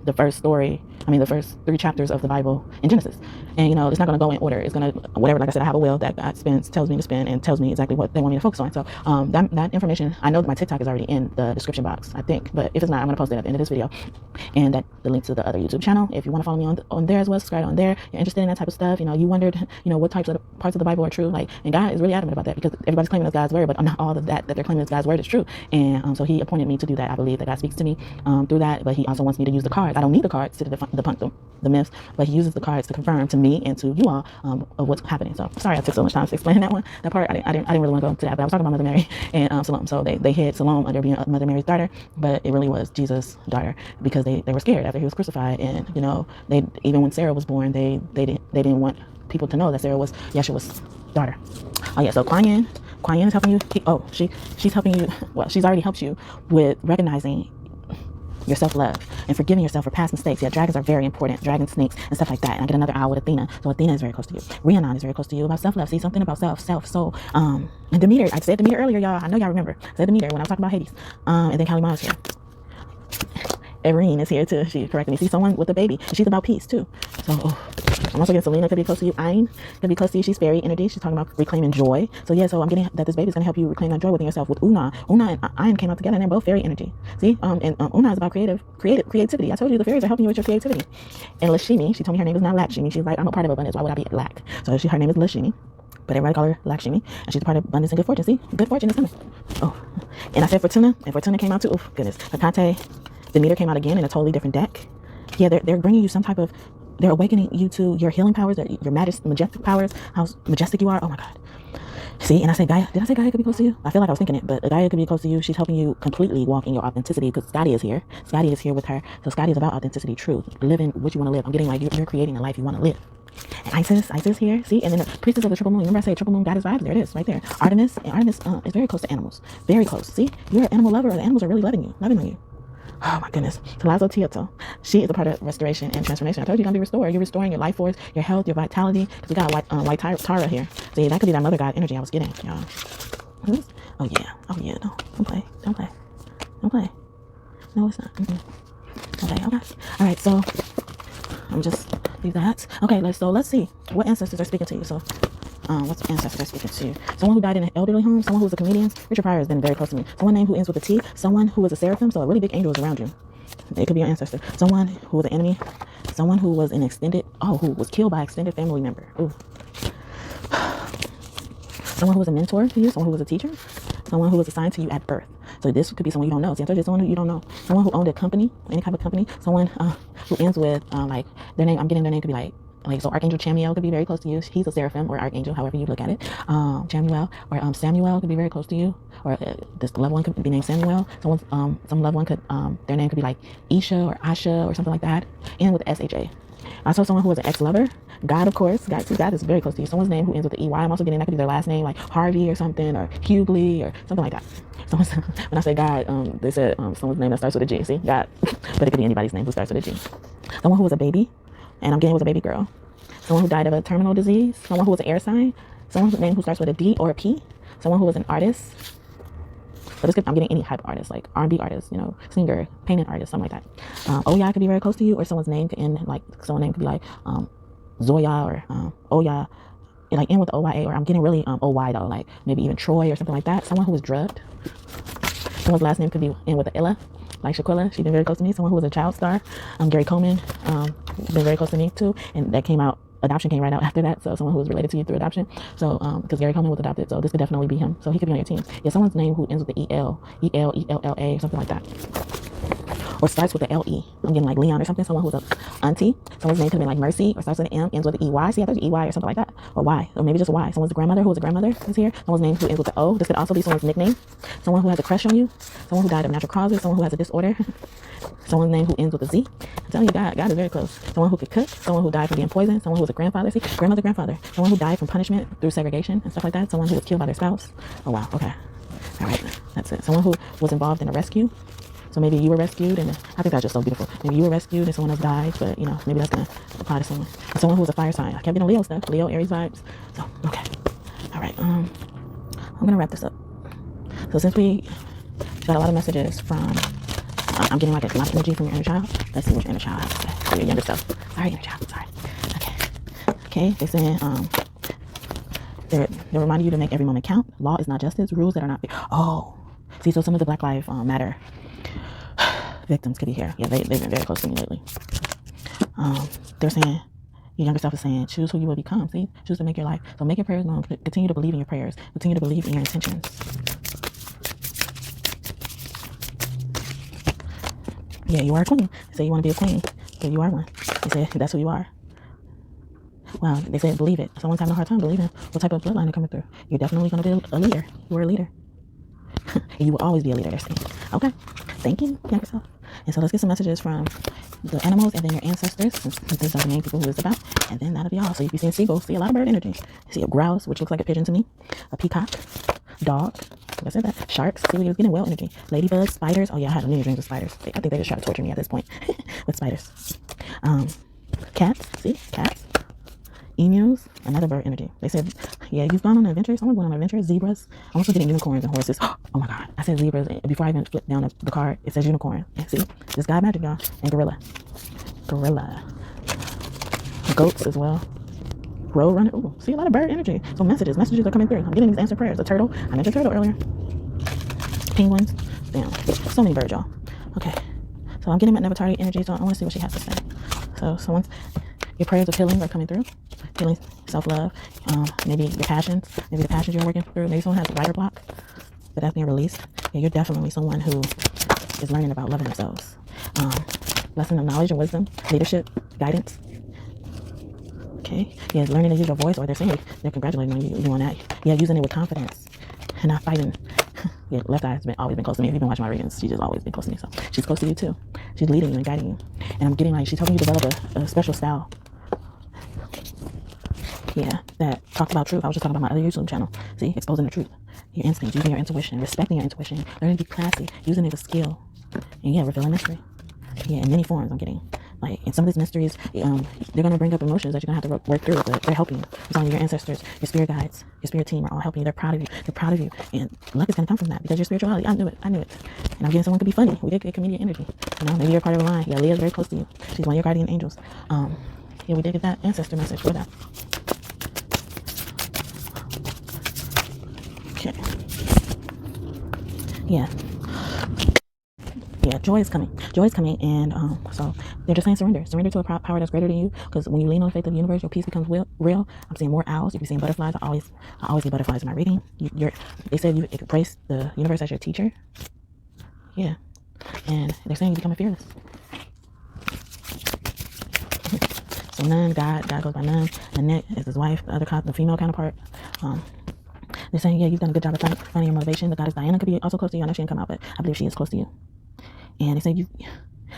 S2: the first 3 chapters of the Bible in Genesis. And it's not going to go in order. It's going to, whatever, like I said, I have a wheel that God tells me to spin, and tells me exactly what they want me to focus on. So that information, I know that my TikTok is already in the description box, I think, but if it's not, I'm going to post it at the end of this video. And the link to the other YouTube channel, if you want to follow me on there as well, subscribe on there. You're interested in that type of stuff, you wondered, what types of parts of the Bible are true, and God is really adamant about that, because everybody's claiming it's God's word, but not all of that they're claiming is God's word is true. And so he appointed me to do that. I believe that God speaks to me through that, but he also wants me to use the cards. I don't need the cards to debunk the myths, but he uses the cards to confirm to me and to you all of what's happening. So sorry I took so much time to explain that part. I didn't really want to go into that, but I was talking about Mother Mary and Salome. So they hid Salome under being Mother Mary's daughter, but it really was Jesus' daughter, because they were scared after he was crucified. And they, even when Sarah was born, they didn't want people to know that Sarah was Yeshua's daughter. Oh yeah, so Kuan Yin is helping you. She's helping you. Well, she's already helped you with recognizing your self-love and forgiving yourself for past mistakes. Yeah, dragons are very important. Dragons, snakes, and stuff like that. And I get another owl with Athena. So Athena is very close to you. Rhiannon is very close to you. About self-love. See, something about soul. And Demeter. I said Demeter earlier, y'all. I know y'all remember. I said Demeter when I was talking about Hades. And then Kali is here. Irene is here too. She corrected me. See, someone with a baby. And she's about peace too. So I'm also getting Selena could be close to you. Ayn could be close to you. She's fairy energy. She's talking about reclaiming joy. So yeah, so I'm getting that this baby is going to help you reclaim that joy within yourself. With Una and Ayn came out together, and they're both fairy energy. See, and Una is about creativity. I told you the fairies are helping you with your creativity. And Lashimi, she told me her name is not Lakshmi. She's like, I'm a part of abundance. Why would I be lack? So her name is Lashimi, but everybody call her Lakshmi, and she's a part of abundance and good fortune. See, good fortune is coming. Oh, and I said Fortuna, and Fortuna came out too. Oh goodness, Hecate. Demeter came out again in a totally different deck. Yeah, they're bringing you some type of, they're awakening you to your healing powers, your majestic powers, how majestic you are. Oh my God. See, and I said Gaia. Did I say Gaia could be close to you? I feel like I was thinking it, but Gaia could be close to you. She's helping you completely walk in your authenticity, because Scotty is here. Scotty is here with her. So Scotty is about authenticity, truth, living what you want to live. I'm getting like you're creating a life you want to live. And Isis here, see, and then the priestess of the triple moon. Remember I said triple moon goddess vibes? There it is, right there. Artemis is very close to animals, very close. See, you're an animal lover, or the animals are really loving on you. Oh my goodness. Palazzo Tieto. She is a part of restoration and transformation. I told you you're going to be restored. You're restoring your life force, your health, your vitality. Because we got white Tara here. See, that could be that mother god energy I was getting, y'all. Oh yeah. No. Don't play. No, it's not. Okay. All right. So I'm just leave that. Okay. Let's see what ancestors are speaking to you. So what ancestors are speaking to you? Someone who died in an elderly home, someone who was a comedian. Richard Pryor has been very close to me. Someone named who ends with a T, someone who was a seraphim, so a really big angel is around you. It could be your ancestor. Someone who was an enemy, someone who was who was killed by an extended family member. Ooh. Someone who was a mentor to you, someone who was a teacher, someone who was assigned to you at birth. So this could be someone you don't know. See, I told you someone who you don't know. Someone who owned a company, any type of company. Someone who ends with like their name. I'm getting their name could be like so Archangel Chamuel could be very close to you. He's a seraphim or archangel, however you look at it. Chamuel or Samuel could be very close to you. Or this loved one could be named Samuel. Some loved one could their name could be like Isha or Asha or something like that. And with SHA. Also, someone who was an ex-lover. God, of course. God is very close to you. Someone's name who ends with the EY. I'm also getting that could be their last name, like Harvey or something, or Hughley or something like that. Someone's, when I say God, they said someone's name that starts with a G. See, God. But it could be anybody's name who starts with a G. Someone who was a baby, and I'm getting was a baby girl. Someone who died of a terminal disease. Someone who was an air sign. Someone's name who starts with a D or a P. Someone who was an artist. So this could, I'm getting any type of artist, like R&B artist, you know, singer, painting artist, something like that. Oya could be very close to you, or someone's name could end, like, someone's name could be like Zoya or Oya, like end with OYA, or I'm getting really OY though, like maybe even Troy or something like that. Someone who was drugged. Someone's last name could be end with an Illa, like Shaquilla. She's been very close to me. Someone who was a child star. Gary Coleman, been very close to me too, and that came out. Adoption came right out after that, so someone who was related to you through adoption. So, because Gary Coleman was adopted, so this could definitely be him. So he could be on your team. Yeah, someone's name who ends with the ELLA, something like that, or starts with the LE. I'm getting like Leon or something. Someone who's a auntie. Someone's name could be like Mercy, or starts with an M, ends with an EY. See, I thought EY or something like that, or Y, or maybe just Y. Someone's grandmother who was a grandmother is here. Someone's name who ends with the O. This could also be someone's nickname. Someone who has a crush on you. Someone who died of natural causes. Someone who has a disorder. Someone's name who ends with a Z. I'm telling you, God is very close. Someone who could cook. Someone who died from being poisoned. Someone who was a grandfather. See, grandfather. Someone who died from punishment through segregation and stuff like that. Someone who was killed by their spouse. Oh, wow. Okay. All right. That's it. Someone who was involved in a rescue. So maybe you were rescued, and I think that's just so beautiful. Maybe you were rescued and someone else died, but, you know, maybe that's going to apply to someone. And someone who was a fire sign. I kept getting Leo stuff. Leo, Aries vibes. So, okay. All right. I'm going to wrap this up. So since we got a lot of messages from... I'm getting like a lot of energy from your inner child. Let's see what your inner child has to say. Or your younger self. Sorry, inner child. Sorry. Okay. They're saying they're reminding you to make every moment count. Law is not justice. Rules that are not fair. Oh, see. So some of the Black Lives Matter victims could be here. Yeah, they've been very close to me lately. They're saying your younger self is saying choose who you will become. See, choose to make your life. So make your prayers known. Continue to believe in your prayers. Continue to believe in your intentions. Yeah, you are a queen. They say you want to be a queen. So you are one. They say that's who you are. Wow, they say believe it. Someone's having a hard time believing what type of bloodline they're coming through. You're definitely going to be a leader. You are a leader. And you will always be a leader, they're saying. Okay. Thank you, younger self. And so let's get some messages from the animals and then your ancestors, since these are the main people who it's about. And then that'll be all. So you'll be seeing seagulls, see a lot of bird energy. You see a grouse, which looks like a pigeon to me. A peacock. Dog. I said that. Sharks. See, we was getting well energy. Ladybugs, spiders. Oh yeah, I had a million dreams of spiders. I think they just try to torture me at this point with spiders. Cats. See, cats. Emus. Another bird energy. They said, yeah, you've gone on an adventure. Someone's going on an adventure. Zebras. I'm also getting unicorns and horses. Oh my God. I said zebras. Before I even flipped down the card, it says unicorn. And see, this guy magic, y'all. And gorilla. Goats as well. Road runner. Ooh, see a lot of bird energy. So messages are coming through. I'm getting these answered prayers. A turtle. I mentioned turtle earlier. Penguins. Damn. So many birds, y'all. Okay. So I'm getting Nefertari energy. So I want to see what she has to say. So your prayers of healing are coming through. Healing, self-love. Maybe your passions. Maybe the passions you're working through. Maybe someone has a writer block, but that's being released. Yeah, you're definitely someone who is learning about loving themselves. Lesson of knowledge and wisdom. Leadership. Guidance. Okay. Yeah, learning to use your voice, or they're saying they're congratulating on you doing that. Yeah, using it with confidence and not fighting. Yeah, left eye has always been close to me. If you've been watching my readings, she's just always been close to me. So she's close to you too. She's leading you and guiding you. And I'm getting like she's helping you develop a special style. Yeah, that talks about truth. I was just talking about my other YouTube channel. See, exposing the truth. Your instincts, using your intuition, respecting your intuition, learning to be classy, using it as a skill. And yeah, revealing mystery. Yeah, in many forms I'm getting. Like, in some of these mysteries, they're going to bring up emotions that you're going to have to work through, but they're helping you. I'm telling you, your ancestors, your spirit guides, your spirit team are all helping you. They're proud of you. They're proud of you. And luck is going to come from that because your spirituality, I knew it. And I'm getting someone could be funny. We did get comedian energy. You know, maybe you're part of a line. Yeah, Leah's very close to you. She's one of your guardian angels. Yeah, we did get that ancestor message for that. Okay. Yeah. Yeah, joy is coming. And so they're just saying surrender to a power that's greater than you. Because when you lean on the faith of the universe, your peace becomes real. I'm seeing more owls. You'll be seeing butterflies. I always see butterflies in my reading. They said you embrace the universe as your teacher. Yeah, and they're saying you're becoming fearless. So Nun, God goes by Nun. Annette is his wife. The female counterpart. They're saying, yeah, you've done a good job of finding your motivation. The goddess Diana could be also close to you. I know she didn't come out, but I believe she is close to you. And they say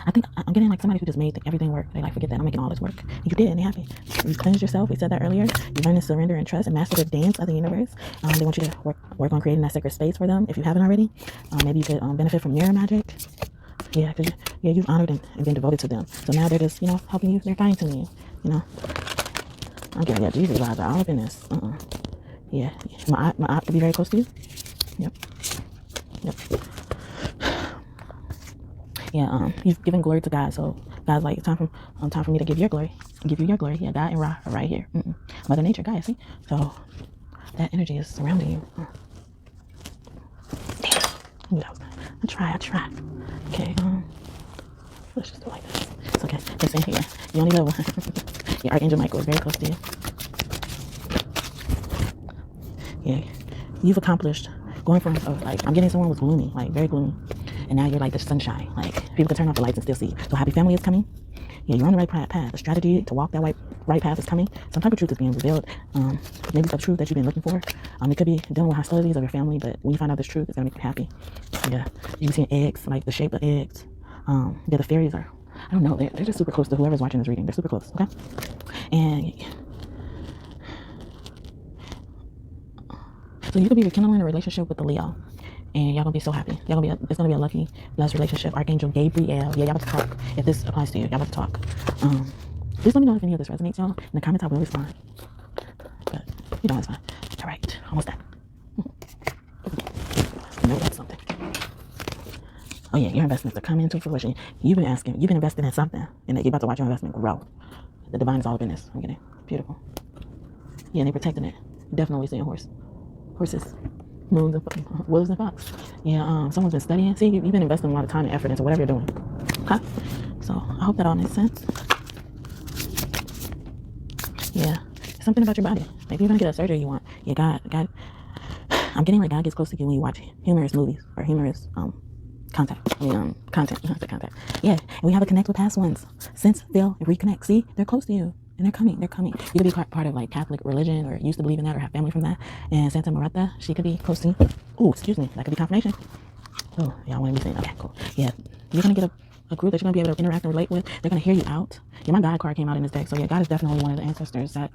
S2: I think I'm getting like somebody who just made everything work. They like forget that I'm making all this work. You did, and they're happy. You cleansed yourself. We said that earlier. You learned to surrender and trust and master the dance of the universe. They want you to work on creating that sacred space for them if you haven't already. Maybe you could benefit from mirror magic. Yeah, because you've honored and been devoted to them. So now they're just, helping you. They're fine tuning you. I'm getting Jesus vibes are all up in this. Yeah, my aunt could be very close to you. Yep. Yeah, you've given glory to God, so God's like, it's time for me to give you your glory. Yeah, God and Ra are right here. Mother Nature, guys, see? So that energy is surrounding you. Damn, I knew that was good. I try. Okay, let's just do it like this. It's okay. Listen here, you only live one. Your Archangel Michael is very close to you. Yeah, you've accomplished going from like, I'm getting someone was gloomy, like very gloomy. And now you're like the sunshine. Like, people can turn off the lights and still see you. So happy family is coming. Yeah, you're on the right path. The strategy to walk that right path is coming. Some type of truth is being revealed. Maybe the truth that you've been looking for. It could be dealing with hostilities of your family, but when you find out this truth, it's gonna make you happy. Yeah, you can see eggs, like the shape of eggs. Yeah, the fairies are, I don't know, they're just super close to whoever's watching this reading. They're super close, okay? And so you could be rekindling a relationship with the Leo. And y'all gonna be so happy. It's gonna be a lucky, blessed relationship. Archangel Gabriel. Yeah, y'all about to talk. If this applies to you, y'all about to talk. Please let me know if any of this resonates, y'all. In the comments, I will respond. But it's fine. All right, almost done. No, that's something. Oh yeah, your investments are coming into fruition. You've been investing in something, and you're about to watch your investment grow. The divine is all up in this. I'm getting beautiful. Yeah, and they're protecting it. Definitely seeing horses. Moons and wolves and fox. Yeah, someone's been studying. See, you've been investing a lot of time and effort into whatever you're doing. Okay? So I hope that all makes sense. Yeah. Something about your body. Maybe you're gonna get a surgery you want. Yeah, God. I'm getting like God gets close to you when you watch humorous movies or humorous content. Content. Yeah. And we have to connect with past ones. Sense, feel, and reconnect. See, they're close to you. And they're coming. You could be part of like Catholic religion or used to believe in that or have family from that. And Santa Marta, she could be close to you. Oh, excuse me. That could be confirmation. Oh, y'all want to be saying, okay, cool. Yeah, you're going to get a group that you're going to be able to interact and relate with. They're going to hear you out. Yeah, my God card came out in this deck. So yeah, God is definitely one of the ancestors that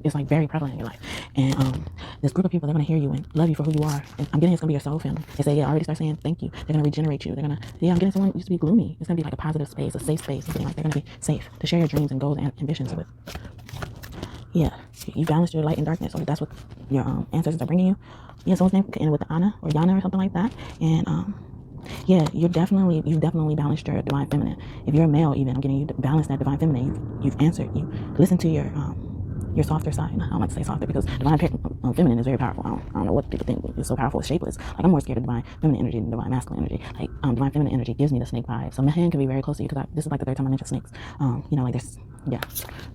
S2: is like very prevalent in your life. And this group of people, they're going to hear you and love you for who you are. And I'm getting it's going to be your soul family. They say, yeah, already start saying thank you. They're going to regenerate you. I'm getting someone who used to be gloomy. It's going to be like a positive space, a safe space. Something like they're going to be safe to share your dreams and goals and ambitions with. Yeah, you balanced your light and darkness. So that's what your ancestors are bringing you. Yeah, someone's name could end with Anna or Yana or something like that. And yeah, you've definitely balanced your divine feminine. If you're a male, even I'm getting you to balance that divine feminine. You've answered. You listen to your softer side. I don't like to say softer because divine feminine is very powerful. I don't know what people think is so powerful. It's shapeless. Like, I'm more scared of divine feminine energy than divine masculine energy. Like, divine feminine energy gives me the snake vibe. So my hand can be very close to you because this is like the third time I mentioned snakes. Like this. Yeah,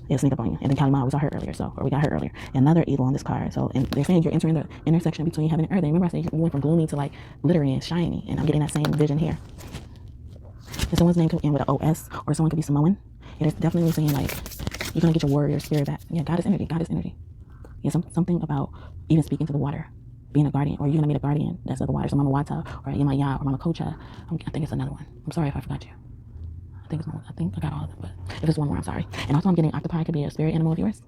S2: it'll sneak up on you. And then Kalima, we saw her earlier, or we got her earlier. Another evil on this card. So, and they're saying you're entering the intersection between heaven and earth. And remember I said you went from gloomy to like glittery and shiny, and I'm getting that same vision here. And someone's name could end with an OS, or someone could be Samoan. And it's definitely saying like you're gonna get your warrior spirit back. Yeah, God is energy. Yeah, something about even speaking to the water, being a guardian, or you're gonna meet a guardian that's of the water. So Mama Wata, or Yamaya, or Mama Kocha. I think it's another one. I'm sorry if I forgot you. I think I got all of them, but if it's one more, I'm sorry. And also I'm getting octopi could be a spirit animal of yours.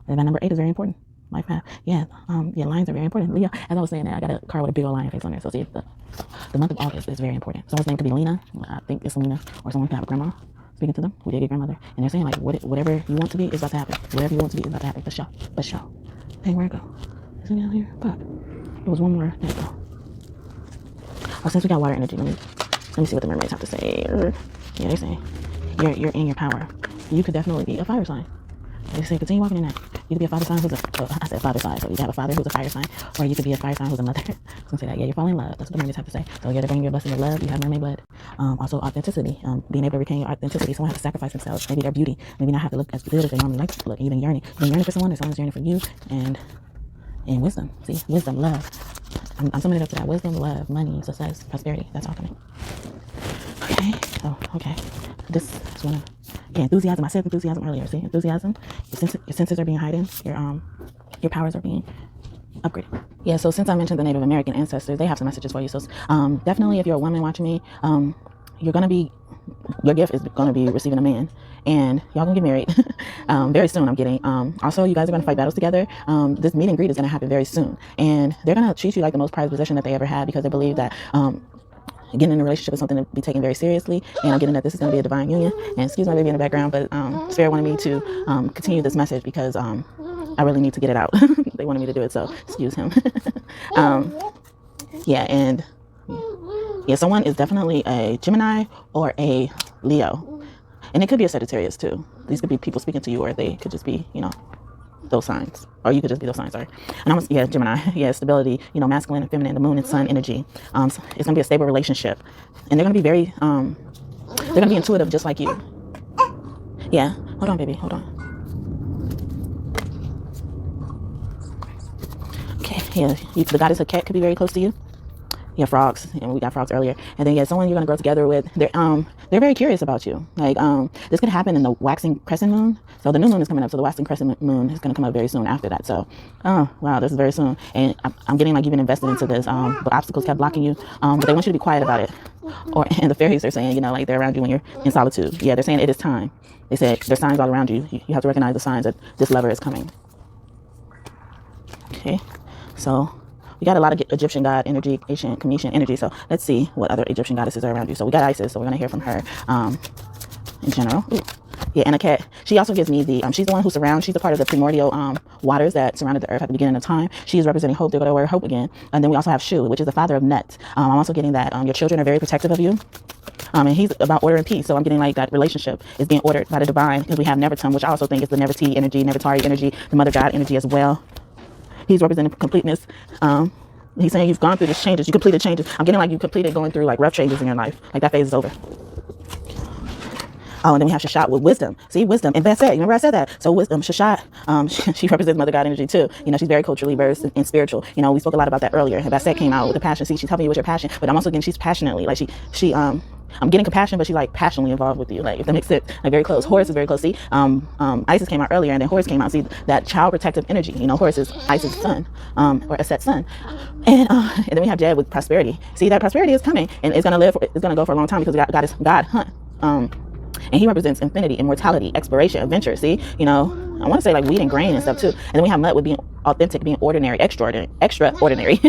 S2: And that number 8 is very important. Life path. Yeah, lions are very important. Leo, as I was saying that, I got a card with a big old lion face on there. So see, the month of August is very important. Someone's name could be Lena. I think it's Lena, or someone could have a grandma speaking to them who did get grandmother. And they're saying like, whatever you want to be is about to happen. Whatever you want to be is about to happen. For sure. Hey, where'd it go? Is it down here? Fuck. There was one more. There we go. Oh, since we got water energy, let me see what the mermaids have to say. Yeah, they're saying you're in your power. You could definitely be a fire sign. They say continue walking in that. You could be a father sign who's I said father sign, so you can have a father who's a fire sign, or you could be a fire sign who's a mother. I was gonna say that. Yeah, you're falling in love. That's what the mermaids have to say. So yeah, they're bringing your blessing of love. You have mermaid blood. Also authenticity. Being able to retain your authenticity. Someone has to sacrifice themselves. Maybe their beauty. Maybe not have to look as good as they normally like to look. Even yearning. You've been yearning for someone, or someone's yearning for you, and wisdom. See, wisdom, love. I'm summing it up to that. Wisdom, love, money, success, prosperity. That's all coming. Okay. So okay. This is one of enthusiasm. I said enthusiasm earlier. See, enthusiasm. Your senses are being heightened. Your powers are being upgraded. Yeah. So since I mentioned the Native American ancestors, they have some messages for you. So definitely, if you're a woman watching me, you're gonna be your gift is going to be receiving a man, and y'all gonna get married very soon. I'm getting also, you guys are gonna fight battles together. This meet and greet is gonna happen very soon, and they're gonna treat you like the most prized possession that they ever had, because they believe that getting in a relationship is something to be taken very seriously. And I'm getting that this is going to be a divine union. And excuse my baby in the background, but Spirit wanted me to continue this message because I really need to get it out. They wanted me to do it, so excuse him. Yeah, and yeah, someone is definitely a Gemini or a Leo, and it could be a Sagittarius too. These could be people speaking to you, or they could just be, you know, those signs, or you could just be those signs. Sorry. And I'm, yeah, Gemini. Yeah, stability, you know, masculine and feminine, the moon and sun energy. So it's gonna be a stable relationship, and they're gonna be very they're gonna be intuitive just like you. Yeah, hold on, baby, hold on. Okay, yeah, the goddess of cat could be very close to you. Yeah, frogs, and we got frogs earlier. And then yeah, someone you're gonna grow together with, they're very curious about you. Like this could happen in the waxing crescent moon. So the new moon is coming up, so the waxing crescent moon is gonna come up very soon after that. So oh wow, this is very soon. And I'm getting like you've been invested into this, but obstacles kept blocking you, but they want you to be quiet about it. And the fairies are saying, you know, like they're around you when you're in solitude. Yeah, they're saying it is time. They said there's signs all around you. You have to recognize the signs that this lover is coming. Okay, so we got a lot of Egyptian god energy, ancient Cometian energy. So let's see what other Egyptian goddesses are around you. So we got Isis, so we're gonna hear from her in general. Ooh. Yeah, and a cat. She also gives me the, she's the one who surrounds, she's a part of the primordial waters that surrounded the earth at the beginning of time. She is representing hope. They're going to wear hope again. And then we also have Shu, which is the father of Nut. I'm also getting that your children are very protective of you. And he's about order and peace. So I'm getting like that relationship is being ordered by the divine, because we have Nefertum, which I also think is the Nefertiti energy, Nefertari energy, the mother god energy as well. He's representing completeness. He's saying you've gone through these changes, you completed changes. I'm getting like you completed going through like rough changes in your life. Like that phase is over. Oh, and then we have Cashapp with wisdom. See, wisdom. And Bastet, remember I said that? So wisdom, Cashapp, she represents mother god energy too. You know, she's very culturally versed and spiritual. You know, we spoke a lot about that earlier. And Bastet came out with the passion. See, she's helping you with your passion, but I'm also getting she's passionately, like I'm getting compassion, but she's like passionately involved with you, like if that makes sense. Like very close. Horus is very close. See, Isis came out earlier, and then Horus came out. See, that child protective energy. You know, Horus is Isis' son, or Aset's son, and then we have Jed with prosperity. See, that prosperity is coming, and it's gonna live. It's gonna go for a long time, because God hunt. And he represents infinity, immortality, exploration, adventure. See, you know, I want to say like wheat and grain and stuff too. And then we have Nut with being authentic, being ordinary, extraordinary.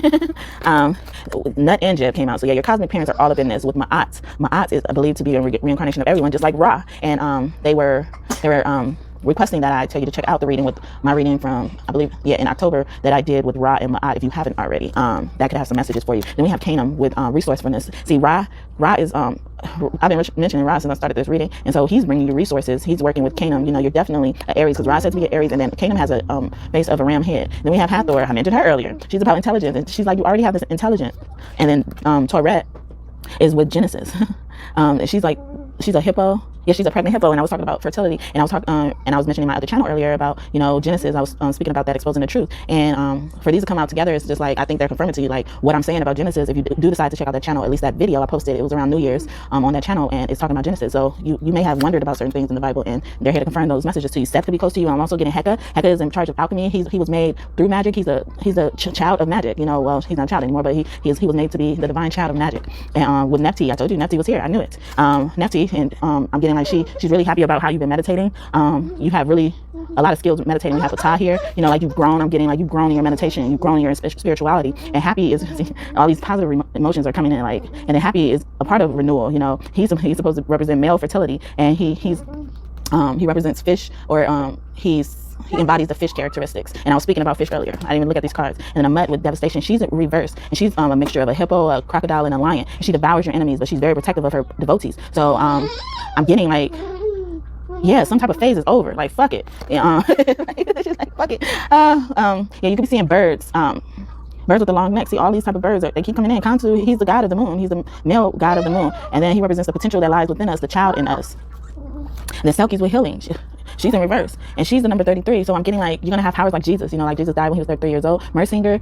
S2: Nut and Jeb came out. So yeah, your cosmic parents are all up in this with Ma'at. Ma'at is believed to be a reincarnation of everyone, just like Ra. And they were requesting that I tell you to check out the reading with my reading from, I believe, yeah, in October that I did with Ra and Ma'at, if you haven't already. That could have some messages for you. Then we have Canaan with resourcefulness. See, Ra is I've been mentioning Ra since I started this reading, and so he's bringing you resources. He's working with Canaan. You know, you're definitely an Aries, because Ra said to be an Aries, and then Canaan has a base of a ram head. Then we have Hathor. I mentioned her earlier. She's about intelligence, and she's like, you already have this intelligence. And then Tourette is with Genesis. She's like, she's a hippo. Yeah, she's a pregnant hippo, and I was talking about fertility, and I was talking, and I was mentioning my other channel earlier about, you know, Genesis. I was speaking about that, exposing the truth, and for these to come out together, it's just like I think they're confirming to you like what I'm saying about Genesis. If you do decide to check out that channel, at least that video I posted, it was around New Year's on that channel, and it's talking about Genesis. So you may have wondered about certain things in the Bible, and they're here to confirm those messages to you. Seth could be close to you. I'm also getting Heka. Heka is in charge of alchemy. He was made through magic. He's a child of magic. You know, well, he's not a child anymore, but he was made to be the divine child of magic. And with Nephti, I told you Nephti was here. I knew it. Nephti, and I'm getting like she's really happy about how you've been meditating. You have really a lot of skills with meditating. We have Ptah here. You know, like you've grown. I'm getting like you've grown in your meditation. You've grown in your spirituality. And happy is all these positive emotions are coming in. Like, and then happy is a part of renewal. You know, he's supposed to represent male fertility, and he represents fish, or he embodies the fish characteristics. And I was speaking about fish earlier. I didn't even look at these cards. And then a Mut with devastation. She's a reverse, and she's a mixture of a hippo, a crocodile, and a lion. And she devours your enemies, but she's very protective of her devotees. So I'm getting like, yeah, some type of phase is over. Like, fuck it. She's like, fuck it. Yeah, you can be seeing birds. Birds with the long neck. See, all these type of birds, they keep coming in. Kantu, he's the god of the moon. He's the male god of the moon. And then he represents the potential that lies within us, the child in us. And then Selkie's with healing. She's in reverse, and she's the number 33. So I'm getting like, you're gonna have powers like Jesus. You know, like Jesus died when he was 33 years old. Mersinger,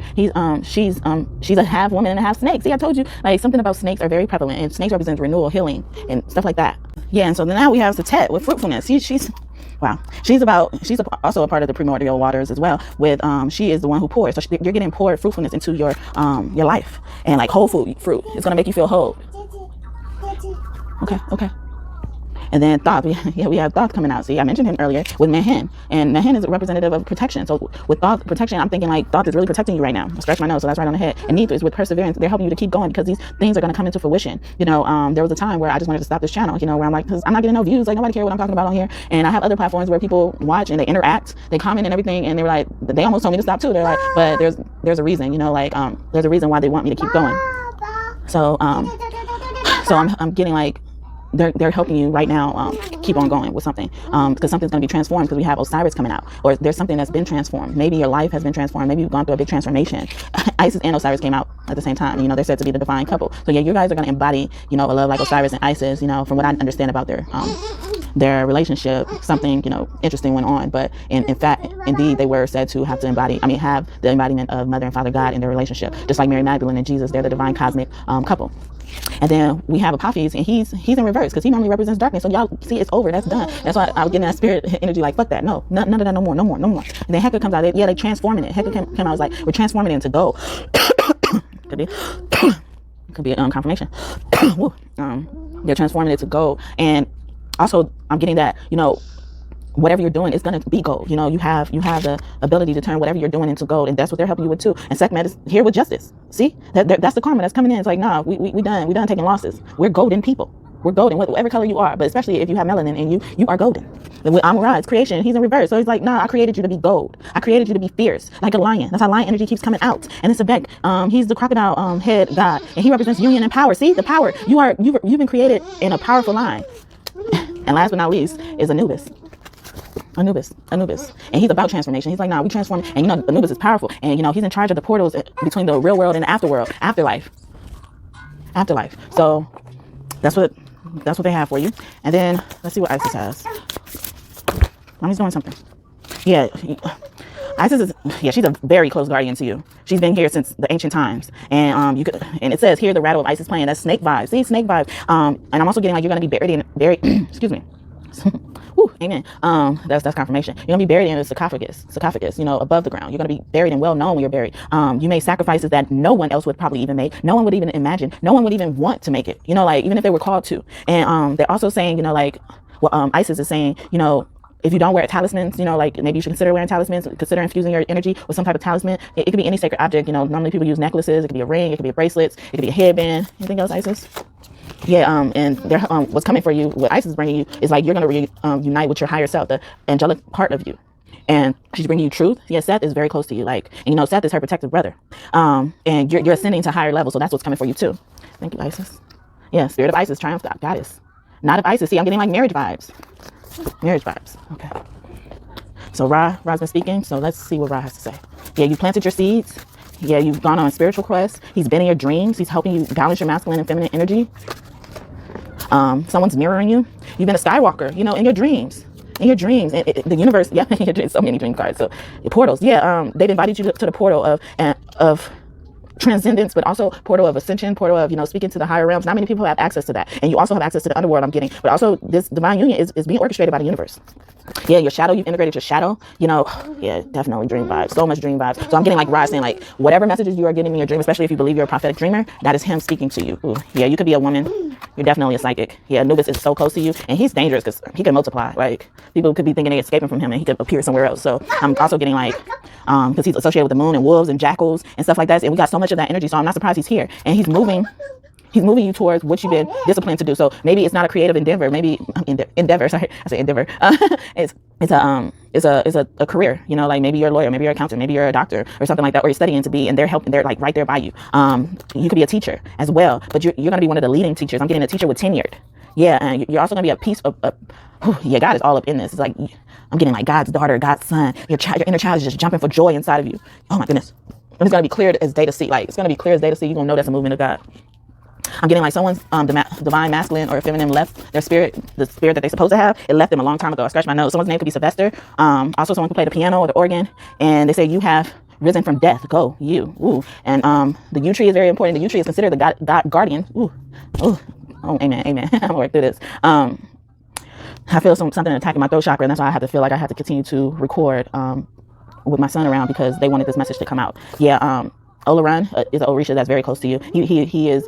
S2: she's a half woman and a half snake. See, I told you, like something about snakes are very prevalent, and snakes represents renewal, healing, and stuff like that. Yeah, and so then now we have Satet with fruitfulness. She's wow. She's also a part of the primordial waters as well. With she is the one who pours. So you're getting poured fruitfulness into your life, and like whole fruit. It's gonna make you feel whole. Okay. And then Thoth, we have Thoth coming out. See, I mentioned him earlier with Mehen, and Mehen is a representative of protection. So with Thoth protection, I'm thinking like Thoth is really protecting you right now. I scratch my nose, so that's right on the head. And Neith is with perseverance. They're helping you to keep going because these things are going to come into fruition. You know, there was a time where I just wanted to stop this channel, you know, where I'm like, because I'm not getting no views, like nobody cares what I'm talking about on here. And I have other platforms where people watch and they interact, they comment and everything, and they were like, they almost told me to stop too. They're like, but there's a reason, you know, like there's a reason why they want me to keep going. So I'm getting like, they're helping you right now keep on going with something because something's going to be transformed because we have Osiris coming out, or there's something that's been transformed. Maybe your life has been transformed. Maybe you've gone through a big transformation. Isis and Osiris came out at the same time. You know, they're said to be the divine couple. So yeah, you guys are going to embody, you know, a love like Osiris and Isis. You know, from what I understand about their relationship, something, you know, interesting went on. But in fact, indeed, they were said to have to have the embodiment of Mother and Father God in their relationship. Just like Mary Magdalene and Jesus, they're the divine cosmic couple. And then we have Apophis, and he's in reverse because he normally represents darkness. So y'all see, it's over. That's done. That's why I was getting that spirit energy like, fuck that. No, none of that. No more. And then Hector comes out. They transforming it. Hector came out, was like, we're transforming it into gold. could be confirmation. They're transforming it to gold. And also I'm getting that, you know, whatever you're doing is going to be gold. You know, you have the ability to turn whatever you're doing into gold, and that's what they're helping you with too. And Sekhmet is here with justice. See, that's the karma that's coming in. It's like, nah, we done taking losses. We're golden people. We're golden, whatever color you are, but especially if you have melanin and you are golden. With Amon-Ra's creation, he's in reverse. So he's like, nah, I created you to be gold. I created you to be fierce, like a lion. That's how lion energy keeps coming out. And it's a Beck. He's the crocodile head god, and he represents union and power. See, the power. You've been created in a powerful line. And last but not least is Anubis. Anubis, and he's about transformation. He's like, nah, we transform, and you know, Anubis is powerful, and you know, he's in charge of the portals between the real world and the afterlife. So that's what they have for you. And then let's see what Isis has. Mommy's doing something. Yeah, Isis is, she's a very close guardian to you. She's been here since the ancient times, and and it says here the rattle of Isis playing. That's snake vibes. See, snake vibes. And I'm also getting like you're gonna be buried. Excuse me. Whew, amen. That's confirmation. You're gonna be buried in a sarcophagus, you know, above the ground. You're gonna be buried and well known when you're buried. You made sacrifices that no one else would probably even make. No one would even imagine. No one would even want to make it. You know, like even if they were called to. And they're also saying, you know, like Isis is saying, you know, if you don't wear talismans, you know, like maybe you should consider wearing talismans, consider infusing your energy with some type of talisman. It could be any sacred object. You know, normally people use necklaces. It could be a ring. It could be a bracelet. It could be a headband. Anything else, Isis? Yeah, and they're, what's coming for you, what Isis is bringing you, is like you're going to unite with your higher self, the angelic part of you. And she's bringing you truth. Yeah, Seth is very close to you. Like, and you know, Seth is her protective brother. And you're ascending to higher levels. So that's what's coming for you too. Thank you, Isis. Yeah, spirit of Isis, triumph, goddess. Not of Isis. See, I'm getting like marriage vibes. Okay. So Ra's been speaking. So let's see what Ra has to say. Yeah, you planted your seeds. Yeah, you've gone on a spiritual quest. He's been in your dreams. He's helping you balance your masculine and feminine energy. Someone's mirroring you. You've been a skywalker, you know, in your dreams. The universe, yeah, so many dream cards. So portals, yeah, they've invited you to the portal of transcendence, but also portal of ascension, portal of, you know, speaking to the higher realms. Not many people have access to that. And you also have access to the underworld, I'm getting. But also this divine union is being orchestrated by the universe. Yeah, your shadow, you've integrated your shadow, you know, yeah, definitely dream vibes, so much dream vibes. So I'm getting like Ra saying like, whatever messages you are getting in your dream, especially if you believe you're a prophetic dreamer, that is him speaking to you. Ooh, yeah, you could be a woman. You're definitely a psychic. Yeah, Anubis is so close to you, and he's dangerous because he can multiply. Like, people could be thinking they're escaping from him, and he could appear somewhere else. So I'm also getting like, because he's associated with the moon and wolves and jackals and stuff like that, and we got so much of that energy, so I'm not surprised he's here. And he's moving you towards what you've been disciplined to do. So maybe it's not a creative endeavor. Maybe endeavor. Sorry, I say endeavor. It's a career. You know, like maybe you're a lawyer, maybe you're an accountant, maybe you're a doctor or something like that, or you're studying to be, and they're like right there by you. You could be a teacher as well, but you're going to be one of the leading teachers. I'm getting a teacher with tenured. Yeah, and you're also going to be a piece of yeah, God is all up in this. It's like I'm getting like God's daughter, God's son. Your inner child is just jumping for joy inside of you. Oh my goodness. And it's going to be clear as day to see. Like, it's going to be clear as day to see. You're going to know that's a movement of God. I'm getting like someone's divine masculine or feminine left their spirit, the spirit that they're supposed to have. It left them a long time ago. I scratched my nose. Someone's name could be Sylvester. Also someone could play the piano or the organ. And they say, you have risen from death. Go, you. Ooh. And the U tree is very important. The U tree is considered the God guardian. Ooh. Ooh. Oh, amen. I'm going to work through this. I feel something attacking my throat chakra. And that's why I have to feel like I have to continue to record with my son around because they wanted this message to come out. Yeah. Olaran is an Orisha that's very close to you. He is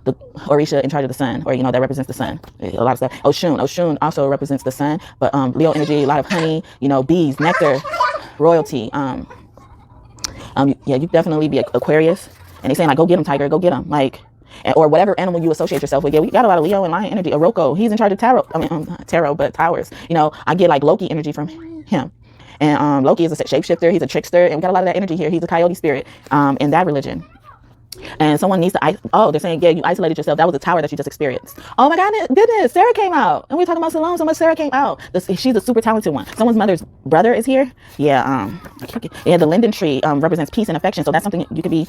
S2: the Orisha in charge of the sun, or, you know, that represents the sun. A lot of stuff. Oshun also represents the sun, but Leo energy, a lot of honey, you know, bees, nectar, royalty. Yeah, you definitely be Aquarius. And they saying like, go get him, tiger, go get him, like, or whatever animal you associate yourself with. Yeah, we got a lot of Leo and Lion energy. Oroko, he's in charge of tarot. I mean, tarot, but towers. You know, I get like Loki energy from him. And Loki is a shapeshifter. He's a trickster, and we got a lot of that energy here. He's a coyote spirit in that religion. And someone needs to, they're saying, yeah, you isolated yourself. That was a tower that you just experienced. Oh my goodness, Sarah came out. And we're talking about Salome, so much Sarah came out. She's a super talented one. Someone's mother's brother is here. Yeah, the linden tree represents peace and affection. So that's something you could be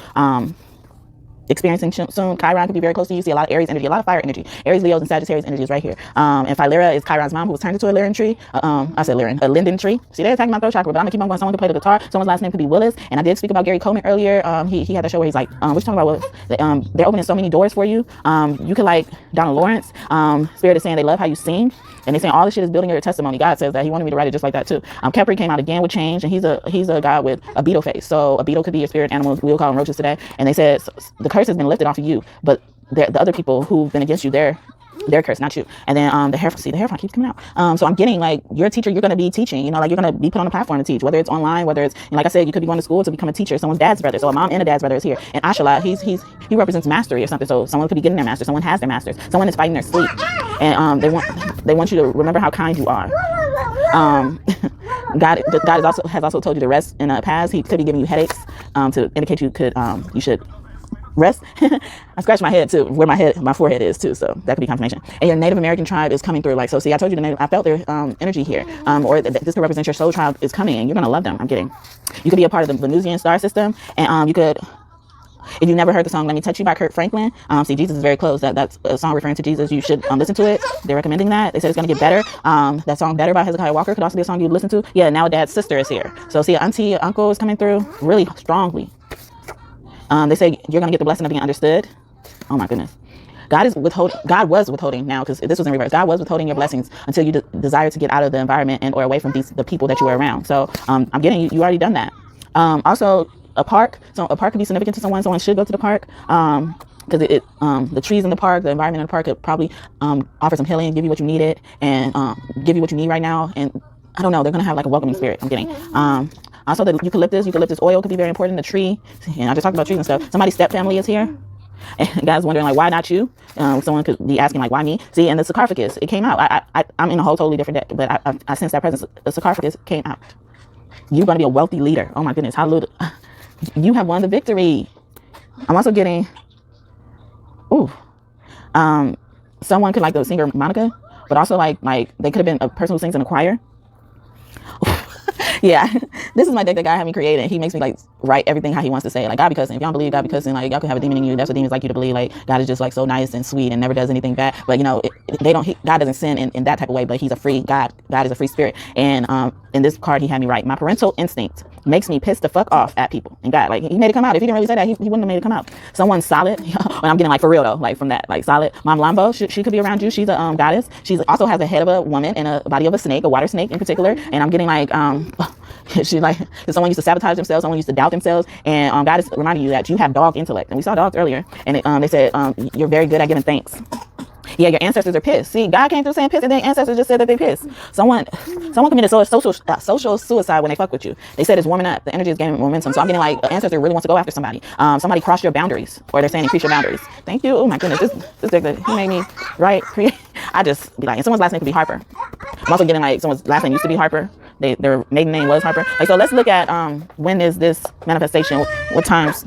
S2: experiencing soon. Chiron could be very close to you. See a lot of Aries energy, a lot of fire energy. Aries, Leos, and Sagittarius energy is right here. And Philera is Chiron's mom, who was turned into a linden tree. A linden tree. See, they're attacking my throat chakra, but I'm gonna keep on going. Someone could play the guitar. Someone's last name could be Willis. And I did speak about Gary Coleman earlier. He had a show where he's like, we're talking about Willis. They're opening so many doors for you. You could like Donald Lawrence. Spirit is saying they love how you sing. And they're saying all this shit is building your testimony. God says that he wanted me to write it just like that too. Capri came out again with change, and he's a god with a beetle face. So a beetle could be your spirit animal. We'll call them roaches today. And they said the curse has been lifted off of you, but the other people who've been against you, they're cursed, not you. And then the hair front keeps coming out. So I'm getting like, you're a teacher, you're going to be teaching, you know, like you're going to be put on a platform to teach, whether it's online, whether it's, like I said, you could be going to school to become a teacher. Someone's dad's brother. So a mom and a dad's brother is here. And Ashala, he represents mastery or something. So someone could be getting their master. Someone has their masters. Someone is fighting their sleep. And they want you to remember how kind you are. God has also told you to rest in the past. He could be giving you headaches to indicate you should rest. I scratched my head too, where my forehead is too, so that could be confirmation. And your Native American tribe is coming through. Like, so see, I told you I felt their energy here. Or this could represent your soul child is coming, and you're gonna love them. I'm kidding. You could be a part of the Venusian star system, and you could. If you never heard the song "Let Me Touch You" by Kirk Franklin, see, Jesus is very close. That's a song referring to Jesus. You should listen to it. They're recommending that. They said it's going to get better. That song "Better" by Hezekiah Walker could also be a song you listen to. Yeah, now Dad's sister is here. So see, auntie, uncle is coming through really strongly. They say you're going to get the blessing of being understood. Oh my goodness. God was withholding now, because this was in reverse. God was withholding your blessings until you desire to get out of the environment or away from the people that you were around. So I'm getting you already done that. Also, a park. So a park could be significant to someone. Someone should go to the park. Because the trees in the park, the environment in the park could probably offer some healing, give you what you needed, and give you what you need right now. And I don't know, they're gonna have like a welcoming spirit. I'm getting. Also, the eucalyptus oil could be very important. The tree, and I just talked about trees and stuff. Somebody's step family is here. And guys wondering like, why not you? Someone could be asking like, why me? See, and the sarcophagus, it came out. I'm in a whole totally different deck, but I sense that presence. The sarcophagus came out. You're gonna be a wealthy leader. Oh my goodness, hallelujah. You have won the victory. I'm also getting, someone could like the singer Monica, but also like they could have been a person who sings in a choir. Yeah, this is my deck that God had me created. He makes me like write everything how he wants to say it. Like, God be cussing. If y'all don't believe God be cussing, like y'all could have a demon in you. That's what demons like you to believe. Like, God is just like so nice and sweet and never does anything bad. But you know, God doesn't sin in that type of way, but he's a free God. God is a free spirit. And in this card, he had me write, my parental instinct makes me piss the fuck off at people. And God, like, he made it come out. If he didn't really say that, he wouldn't have made it come out. Someone solid, and I'm getting like for real though, like from that, like solid. Mom Lambo, she could be around you. She's a goddess. She also has the head of a woman and a body of a snake, a water snake in particular. And I'm getting like, she's like, someone used to sabotage themselves, someone used to doubt themselves, and God is reminding you that you have dog intellect. And we saw dogs earlier, and they said you're very good at giving thanks. Yeah, your ancestors are pissed. See, God came through saying pissed, and then ancestors just said that they pissed. Someone committed social suicide when they fuck with you. They said it's warming up. The energy is gaining momentum. So I'm getting like, an ancestor really wants to go after somebody. Somebody crossed your boundaries, or they're saying increase your boundaries. Thank you. Oh my goodness, this deck that he made me create. I just be like, and someone's last name could be Harper. I'm also getting like someone's last name used to be Harper. Their maiden name was Harper. Like, so let's look at when is this manifestation? What times?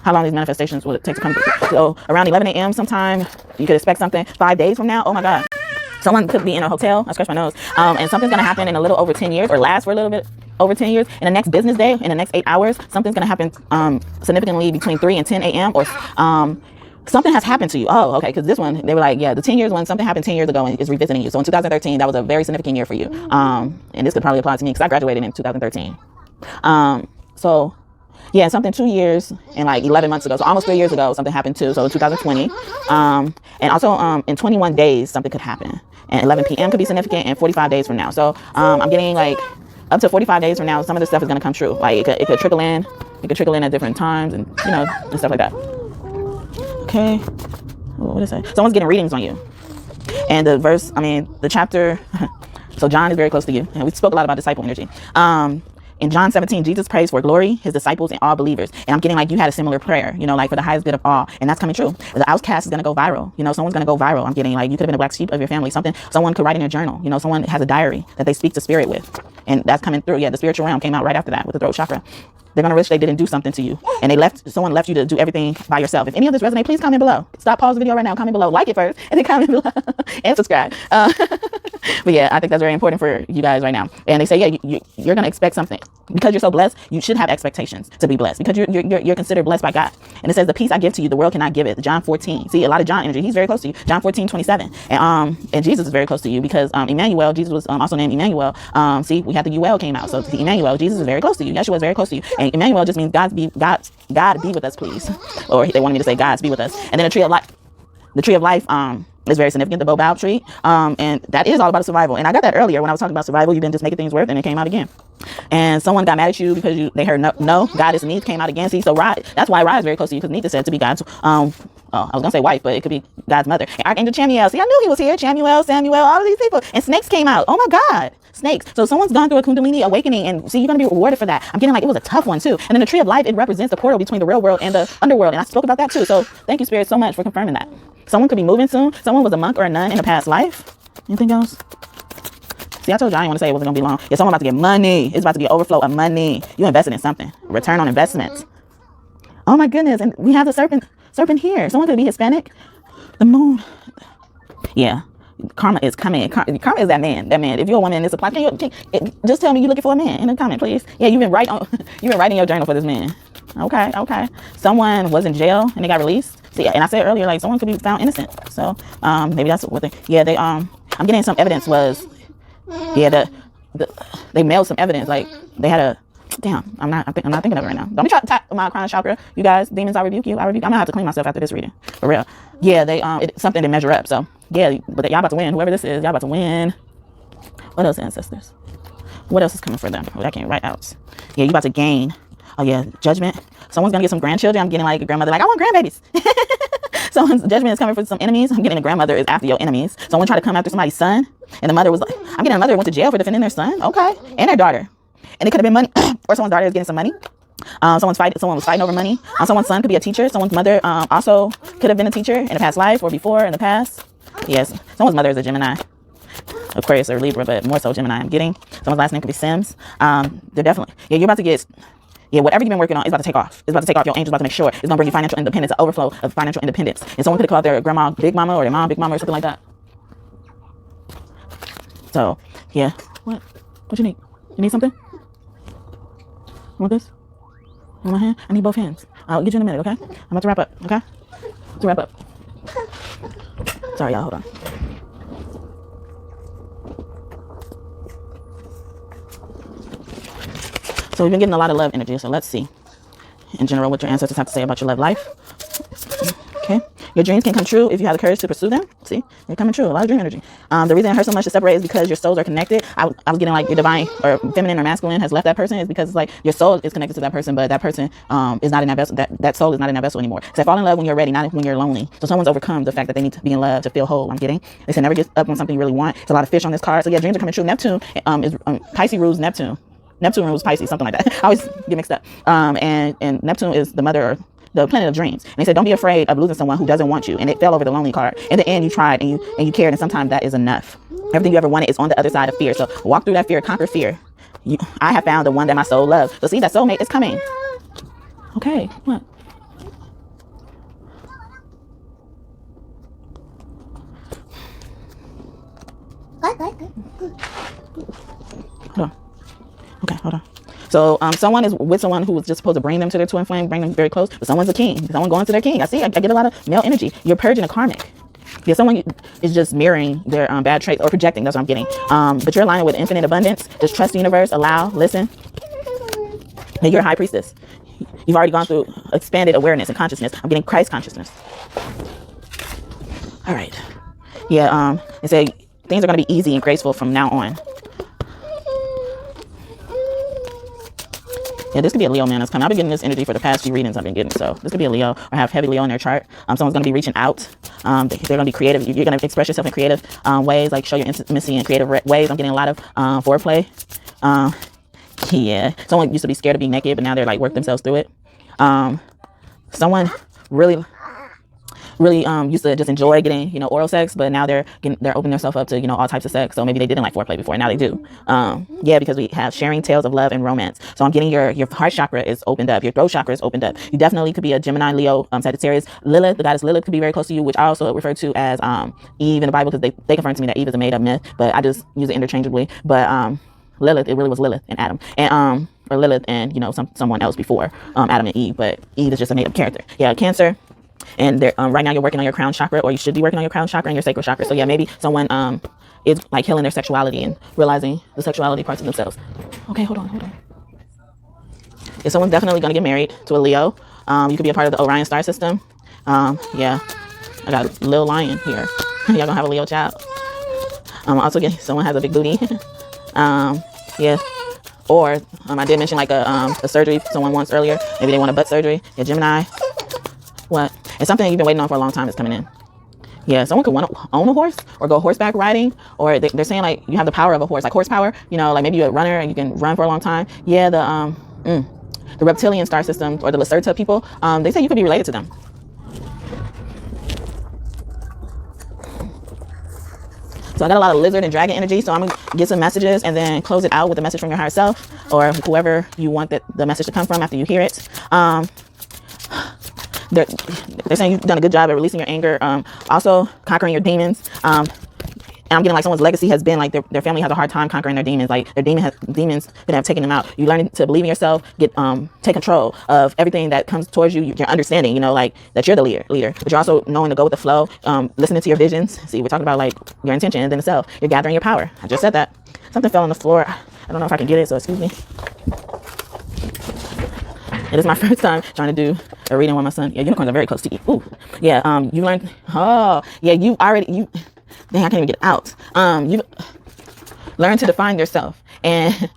S2: How long these manifestations will it take to come through? So around 11 a.m. sometime, you could expect something. 5 days from now, oh my God. Someone could be in a hotel. I scratched my nose. And something's gonna happen in a little over 10 years, or last for a little bit over 10 years. In the next business day, in the next 8 hours, something's gonna happen significantly between 3 and 10 a.m. or something has happened to you. Oh, okay, because this one, they were like, yeah, the 10 years when something happened 10 years ago and is revisiting you. So in 2013, that was a very significant year for you. And this could probably apply to me because I graduated in 2013. So yeah, something 2 years and like 11 months ago. So almost 3 years ago, something happened too. So in 2020. And also in 21 days, something could happen. And 11 p.m. could be significant, and 45 days from now. So I'm getting like up to 45 days from now, some of this stuff is going to come true. Like it could trickle in. It could trickle in at different times, and you know, and stuff like that. Okay. what is it? Someone's getting readings on you. And the verse, the chapter, so John is very close to you. And we spoke a lot about disciple energy. In John 17, Jesus prays for glory, his disciples, and all believers. And I'm getting like you had a similar prayer, like for the highest good of all. And that's coming true. The outcast is going to go viral. Someone's going to go viral. I'm getting like you could have been a black sheep of your family. Someone could write in your journal. Someone has a diary that they speak to spirit with. And that's coming through. Yeah, the spiritual realm came out right after that with the throat chakra. They're going to wish they didn't do something to you. And someone left you to do everything by yourself. If any of this resonates, please comment below. Stop, pause the video right now, comment below. Like it first, and then comment below. And subscribe. But yeah, I think that's very important for you guys right now. And they say, yeah, you're going to expect something. Because you're so blessed, you should have expectations to be blessed. Because you're considered blessed by God. And it says, the peace I give to you, the world cannot give it. John 14. See, a lot of John energy. He's very close to you. John 14:27. And Jesus is very close to you because Emmanuel, Jesus was also named Emmanuel. See, we had the UL came out. So Emmanuel, Jesus is very close to you. Yeshua is very close to you. And Emmanuel just means God be with us, please. Or they wanted me to say God's be with us. And then the tree of life. The tree of life is very significant, the baobab tree. And that is all about survival. And I got that earlier when I was talking about survival. You've been just making things work, and it came out again. And someone got mad at you because they heard no, God is Neith came out again. See, so that's why Ra is very close to you, because Neith is said to be God's I was gonna say wife, but it could be God's mother. And Archangel Chamuel. See, I knew he was here. Chamuel, Samuel, all of these people. And snakes came out. Oh my God. Snakes. So someone's gone through a Kundalini awakening, and see, you're going to be rewarded for that. I'm getting like it was a tough one too. And then the tree of life, it represents the portal between the real world and the underworld. And I spoke about that too. So thank you, Spirit, so much for confirming that. Someone could be moving soon. Someone was a monk or a nun in a past life. Anything else? See, I told you I didn't want to say it wasn't going to be long. Yeah, someone about to get money. It's about to be an overflow of money. You invested in something. Return on investment. Oh my goodness. And we have the serpent here. Someone could be Hispanic. The moon. Yeah. Karma is coming. Karma is that man. If you're a woman in this apply, just tell me you're looking for a man in the comment, please. Yeah, you've been writing your journal for this man. Okay. Someone was in jail and they got released. See, and I said earlier, like someone could be found innocent. So maybe that's what they I'm getting some evidence was they mailed some evidence, like they had a I'm not thinking of it right now. Don't be trying to tap my crown chakra, you guys. Demons, I rebuke you. I'm gonna have to clean myself after this reading, for real. Yeah, it's something to measure up. So yeah, but y'all about to win. Whoever this is, y'all about to win. What else, ancestors? What else is coming for them? Oh, that came right out. Yeah, you about to gain. Oh yeah, judgment. Someone's gonna get some grandchildren. I'm getting like a grandmother, like I want grandbabies. Someone's judgment is coming for some enemies. I'm getting a grandmother is after your enemies. Someone tried to come after somebody's son, and the mother was like, I'm getting a mother went to jail for defending their son. Okay, and their daughter. And it could have been money, or someone's daughter is getting some money. Someone was fighting over money. Someone's son could be a teacher. Someone's mother also could have been a teacher in a past life or before in the past. Yes, someone's mother is a Gemini, Aquarius or Libra, but more so Gemini. I'm getting someone's last name could be Sims. They're definitely you're about to get. Yeah, whatever you've been working on is about to take off. It's about to take off. Your angel's about to make sure it's going to bring you financial independence, an overflow of financial independence. And someone could have called their grandma Big Mama or their mom Big Mama or something like that. So, yeah. What you need? You need something? You want this? You want my hand? I need both hands. I'll get you in a minute, okay? I'm about to wrap up, okay? To wrap up. Sorry, y'all. Hold on. So we've been getting a lot of love energy. So let's see, in general, what your ancestors have to say about your love life. Okay. Your dreams can come true if you have the courage to pursue them. See, they're coming true. A lot of dream energy. The reason it hurts so much to separate is because your souls are connected. I was getting like your divine or feminine or masculine has left that person is because it's like your soul is connected to that person, but that person is not in that vessel. That soul is not in that vessel anymore. So fall in love when you're ready, not when you're lonely. So someone's overcome the fact that they need to be in love to feel whole. I'm getting. They say never get up on something you really want. There's a lot of fish on this card. So yeah, dreams are coming true. Neptune is Pisces rules Neptune. Neptune rules Pisces, something like that. I always get mixed up. And Neptune is the mother or the planet of dreams. And they said, don't be afraid of losing someone who doesn't want you. And it fell over the lonely card. In the end, you tried and you cared, and sometimes that is enough. Everything you ever wanted is on the other side of fear. So walk through that fear, conquer fear. I have found the one that my soul loves. So see, that soulmate is coming. Okay, what? Hold on. Okay, hold on. So someone is with someone who was just supposed to bring them to their twin flame, bring them very close, but someone's a king. Someone going to their king. I see, I get a lot of male energy. You're purging a karmic. Yeah, someone is just mirroring their bad traits or projecting. That's what I'm getting. But you're aligning with infinite abundance. Just trust the universe, allow, listen. And you're a high priestess. You've already gone through expanded awareness and consciousness. I'm getting Christ consciousness. All right. Yeah, they say things are going to be easy and graceful from now on. Yeah, this could be a Leo man that's coming. I've been getting this energy for the past few readings I've been getting. So this could be a Leo or have heavy Leo in their chart. Someone's going to be reaching out. They're going to be creative. You're going to express yourself in creative ways, like show your intimacy in creative ways. I'm getting a lot of foreplay. Yeah, someone used to be scared of being naked, but now they're like work themselves through it. Someone really used to just enjoy getting, you know, oral sex, but now they're opening themselves up to, you know, all types of sex. So maybe they didn't like foreplay before, now they do. Yeah, because we have sharing tales of love and romance. So I'm getting your heart chakra is opened up, your throat chakra is opened up. You definitely could be a Gemini, Leo, Sagittarius. Lilith, the goddess Lilith, could be very close to you, which I also refer to as Eve in the Bible, because they confirm to me that Eve is a made-up myth, but I just use it interchangeably. But Lilith, it really was Lilith and Adam, and or Lilith and, you know, someone else before Adam and Eve, but Eve is just a made-up character. Yeah, Cancer. And there, right now you're working on your crown chakra, or you should be working on your crown chakra and your sacral chakra. So yeah, maybe someone is like healing their sexuality and realizing the sexuality parts of themselves. Okay, hold on. Yeah, someone's definitely going to get married to a Leo. You could be a part of the Orion star system. Yeah, I got a little lion here. Y'all gonna have a Leo child. Also getting someone has a big booty. Yeah. Or I did mention like a surgery someone wants earlier. Maybe they want a butt surgery. Yeah, Gemini. What? It's something you've been waiting on for a long time is coming in. Yeah, someone could want to own a horse or go horseback riding, or they're saying like you have the power of a horse, like horsepower, you know, like maybe you're a runner and you can run for a long time. Yeah, the reptilian star system or the Lacerta people, they say you could be related to them. So I got a lot of lizard and dragon energy, so I'm going to get some messages and then close it out with a message from your higher self or whoever you want the message to come from after you hear it. They're saying you've done a good job at releasing your anger, also conquering your demons. And I'm getting like someone's legacy has been like their family has a hard time conquering their demons. Like their demons that have taken them out. You learn to believe in yourself, take control of everything that comes towards you. You're understanding, you know, like that you're the leader. But you're also knowing to go with the flow, listening to your visions. See, we're talking about like your intention and then the self. You're gathering your power. I just said that. Something fell on the floor. I don't know if I can get it, so excuse me. It is my first time trying to do a reading with my son. Yeah, unicorns are very close to you. Ooh, yeah. You learned. Oh, yeah. Dang, I can't even get it out. You've learned to define yourself, and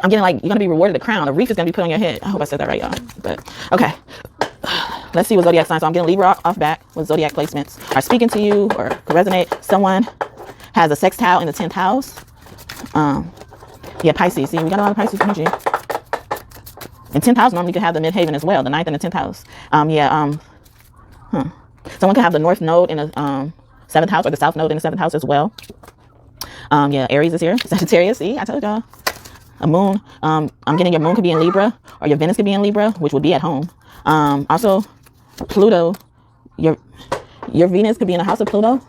S2: I'm getting like you're gonna be rewarded a crown. A wreath is gonna be put on your head. I hope I said that right, y'all. But okay. Let's see what zodiac sign. So I'm getting Libra off back with zodiac placements are speaking to you or could resonate. Someone has a sextile in the 10th house. Yeah, Pisces. See, we got a lot of Pisces energy. And 10th house normally could have the midhaven as well, the 9th and the 10th house. Someone could have the north node in the 7th house or the south node in the 7th house as well. Yeah, Aries is here. Sagittarius, see, I told y'all. A moon. I'm getting your moon could be in Libra or your Venus could be in Libra, which would be at home. Also, Pluto, your Venus could be in the house of Pluto.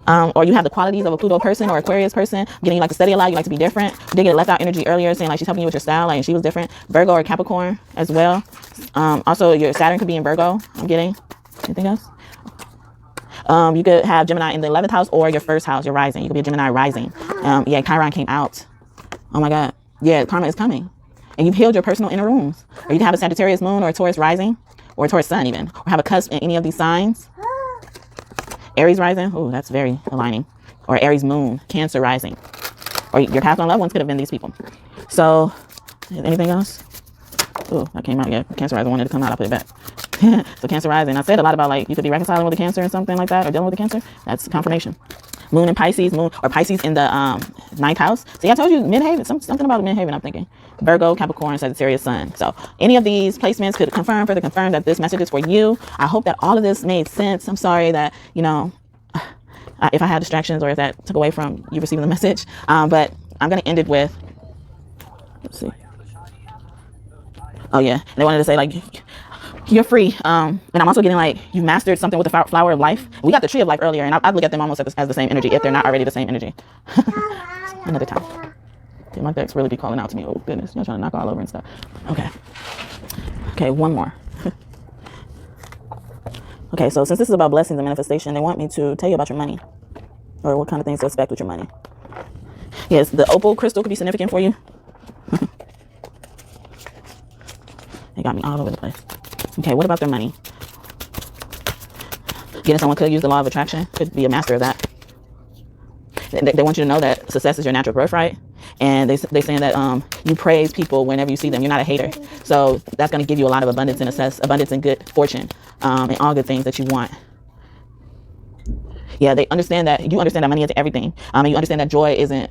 S2: Or you have the qualities of a Pluto person or Aquarius person. Getting you like to study a lot, you like to be different. You did get a left out energy earlier saying like she's helping you with your style, like and she was different. Virgo or Capricorn as well. Also your Saturn could be in Virgo. I'm getting. Anything else? You could have Gemini in the 11th house or your first house, your rising. You could be a Gemini rising. Yeah, Chiron came out. Oh my God. Yeah, karma is coming. And you've healed your personal inner wounds. Or you could have a Sagittarius moon or a Taurus rising or a Taurus sun even. Or have a cusp in any of these signs. Aries rising, oh, that's very aligning. Or Aries moon, Cancer rising. Or your past on loved ones could have been these people. So, anything else? Oh, that came out, yeah. Cancer rising wanted to come out, I'll put it back. So Cancer rising, I said a lot about like, you could be reconciling with a Cancer or something like that, or dealing with a Cancer. That's confirmation. Moon in Pisces, moon, or Pisces in the 9th house. See, I told you midhaven, something about midhaven I'm thinking. Virgo, Capricorn, Sagittarius, Sun. So any of these placements could further confirm that this message is for you. I hope that all of this made sense. I'm sorry that, you know, if I had distractions or if that took away from you receiving the message. But I'm going to end it with, let's see. Oh yeah, they wanted to say like, you're free. And I'm also getting like, you mastered something with the flower of life. We got the tree of life earlier, and I'd look at them almost as the same energy if they're not already the same energy. Another time. Yeah, my decks really be calling out to me. Oh goodness, y'all trying to knock all over and stuff. Okay, one more. Okay, so since this is about blessings and manifestation, they want me to tell you about your money or what kind of things to expect with your money. Yes, the opal crystal could be significant for you. They got me all over the place. Okay, what about their money? Getting someone could use the law of attraction, could be a master of that. They want you to know that success is your natural birthright. And they saying that you praise people whenever you see them. You're not a hater. So that's going to give you a lot of abundance and abundance and good fortune, and all good things that you want. Yeah, they understand that you understand that money is everything. And you understand that joy isn't,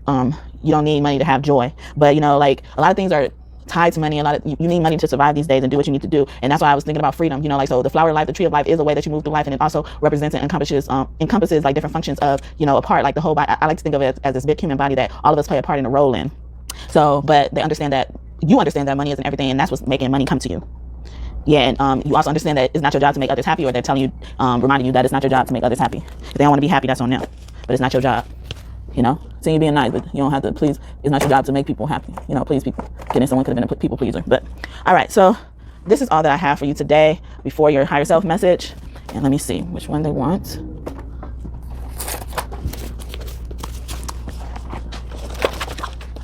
S2: you don't need money to have joy. But, you know, like a lot of things are tied to money. A lot of you need money to survive these days and do what you need to do. And that's why I was thinking about freedom. You know, like, so the flower of life, the tree of life is a way that you move through life, and it also represents and encompasses like different functions of, you know, a part, like the whole body. I like to think of it as this big human body that all of us play a part in a role in. So, but they understand that you understand that money isn't everything, and that's what's making money come to you. Yeah, and you also understand that it's not your job to make others happy, or they're telling you, reminding you that it's not your job to make others happy. If they don't want to be happy, that's on them. But it's not your job. You know, seeing you being nice, but you don't have to please. It's not your job to make people happy. You know, please people. Kidding, someone could have been a people pleaser. But all right, so this is all that I have for you today before your higher self message. And let me see which one they want.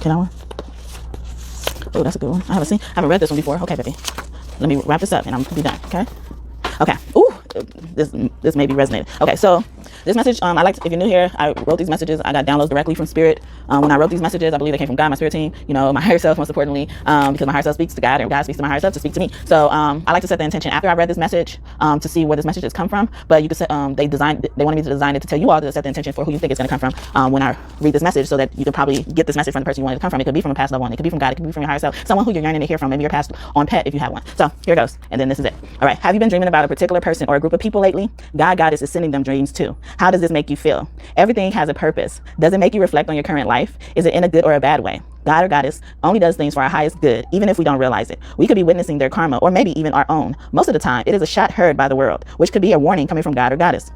S2: Can I one? Oh, that's a good one. I haven't read this one before. Okay, baby. Let me wrap this up and I'm gonna be done. Okay. Ooh, this may be resonating. Okay, so this message, I like to, if you're new here, I wrote these messages. I got downloads directly from Spirit. When I wrote these messages, I believe they came from God, my spirit team, you know, my higher self, most importantly, because my higher self speaks to God and God speaks to my higher self to speak to me. So I like to set the intention after I read this message to see where this message has come from. But you could set, they wanted me to design it to tell you all to set the intention for who you think it's going to come from when I read this message, so that you can probably get this message from the person you want it to come from. It could be from a past loved one. It could be from God. It could be from your higher self, someone who you're yearning to hear from, maybe your past on pet if you have one. So here goes. And then this is it. All right. Have you been dreaming about a particular person or a group of people lately? God, Goddess is sending them dreams too. How does this make you feel? Everything has a purpose. Does it make you reflect on your current life? Is it in a good or a bad way? God or Goddess only does things for our highest good, even if we don't realize it. We could be witnessing their karma, or maybe even our own. Most of the time, it is a shot heard by the world, which could be a warning coming from God or Goddess.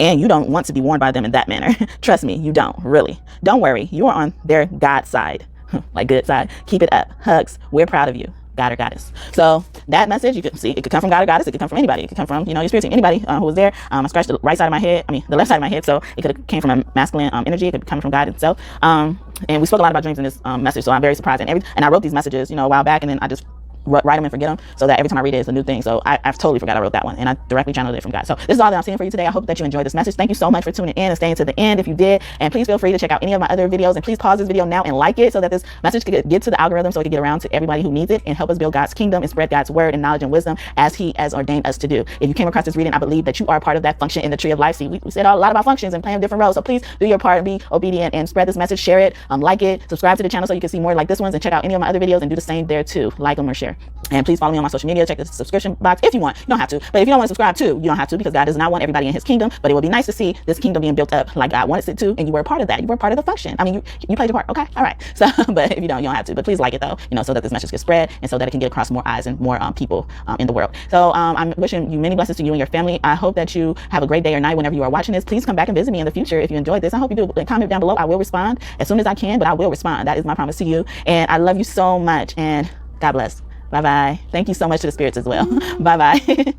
S2: And you don't want to be warned by them in that manner. Trust me, you don't, really. Don't worry, you are on their God side, like good side. Keep it up. Hugs. We're proud of you. God or Goddess. So that message, you can see, it could come from God or Goddess. It could come from anybody. It could come from, you know, your spirit team, anybody who was there. I scratched the right side of my head. The left side of my head. So it could have came from a masculine energy. It could come from God himself. And we spoke a lot about dreams in this message. So I'm very surprised. And I wrote these messages, you know, a while back, and then I just write them and forget them, so that every time I read it, it's a new thing. So I've totally forgot I wrote that one, and I directly channeled it from God. So this is all that I'm seeing for you today. I hope that you enjoyed this message. Thank you so much for tuning in and staying to the end if you did. And please feel free to check out any of my other videos, and please pause this video now and like it, so that this message can get to the algorithm, so it can get around to everybody who needs it, and help us build God's kingdom and spread God's word and knowledge and wisdom as he has ordained us to do. If you came across this reading, I believe that you are a part of that function in the tree of life. See, we said a lot about functions and playing different roles. So please do your part and be obedient and spread this message. Share it, like it, subscribe to the channel so you can see more like this ones, and check out any of my other videos and do the same there too. Like them or share. And please follow me on my social media. Check the subscription box if you want. You don't have to. But if you don't want to subscribe too, you don't have to, because God does not want everybody in his kingdom. But it would be nice to see this kingdom being built up like God wants it to, and you were a part of that. You were a part of the function. I mean, you played your part. Okay, all right. So, but if you don't have to. But please like it though, you know, so that this message gets spread, and so that it can get across more eyes and more people in the world. So I'm wishing you many blessings to you and your family. I hope that you have a great day or night whenever you are watching this. Please come back and visit me in the future if you enjoyed this. I hope you do. Comment down below. I will respond as soon as I can, but I will respond. That is my promise to you. And I love you so much, and God bless. Bye-bye. Thank you so much to the spirits as well. Bye-bye.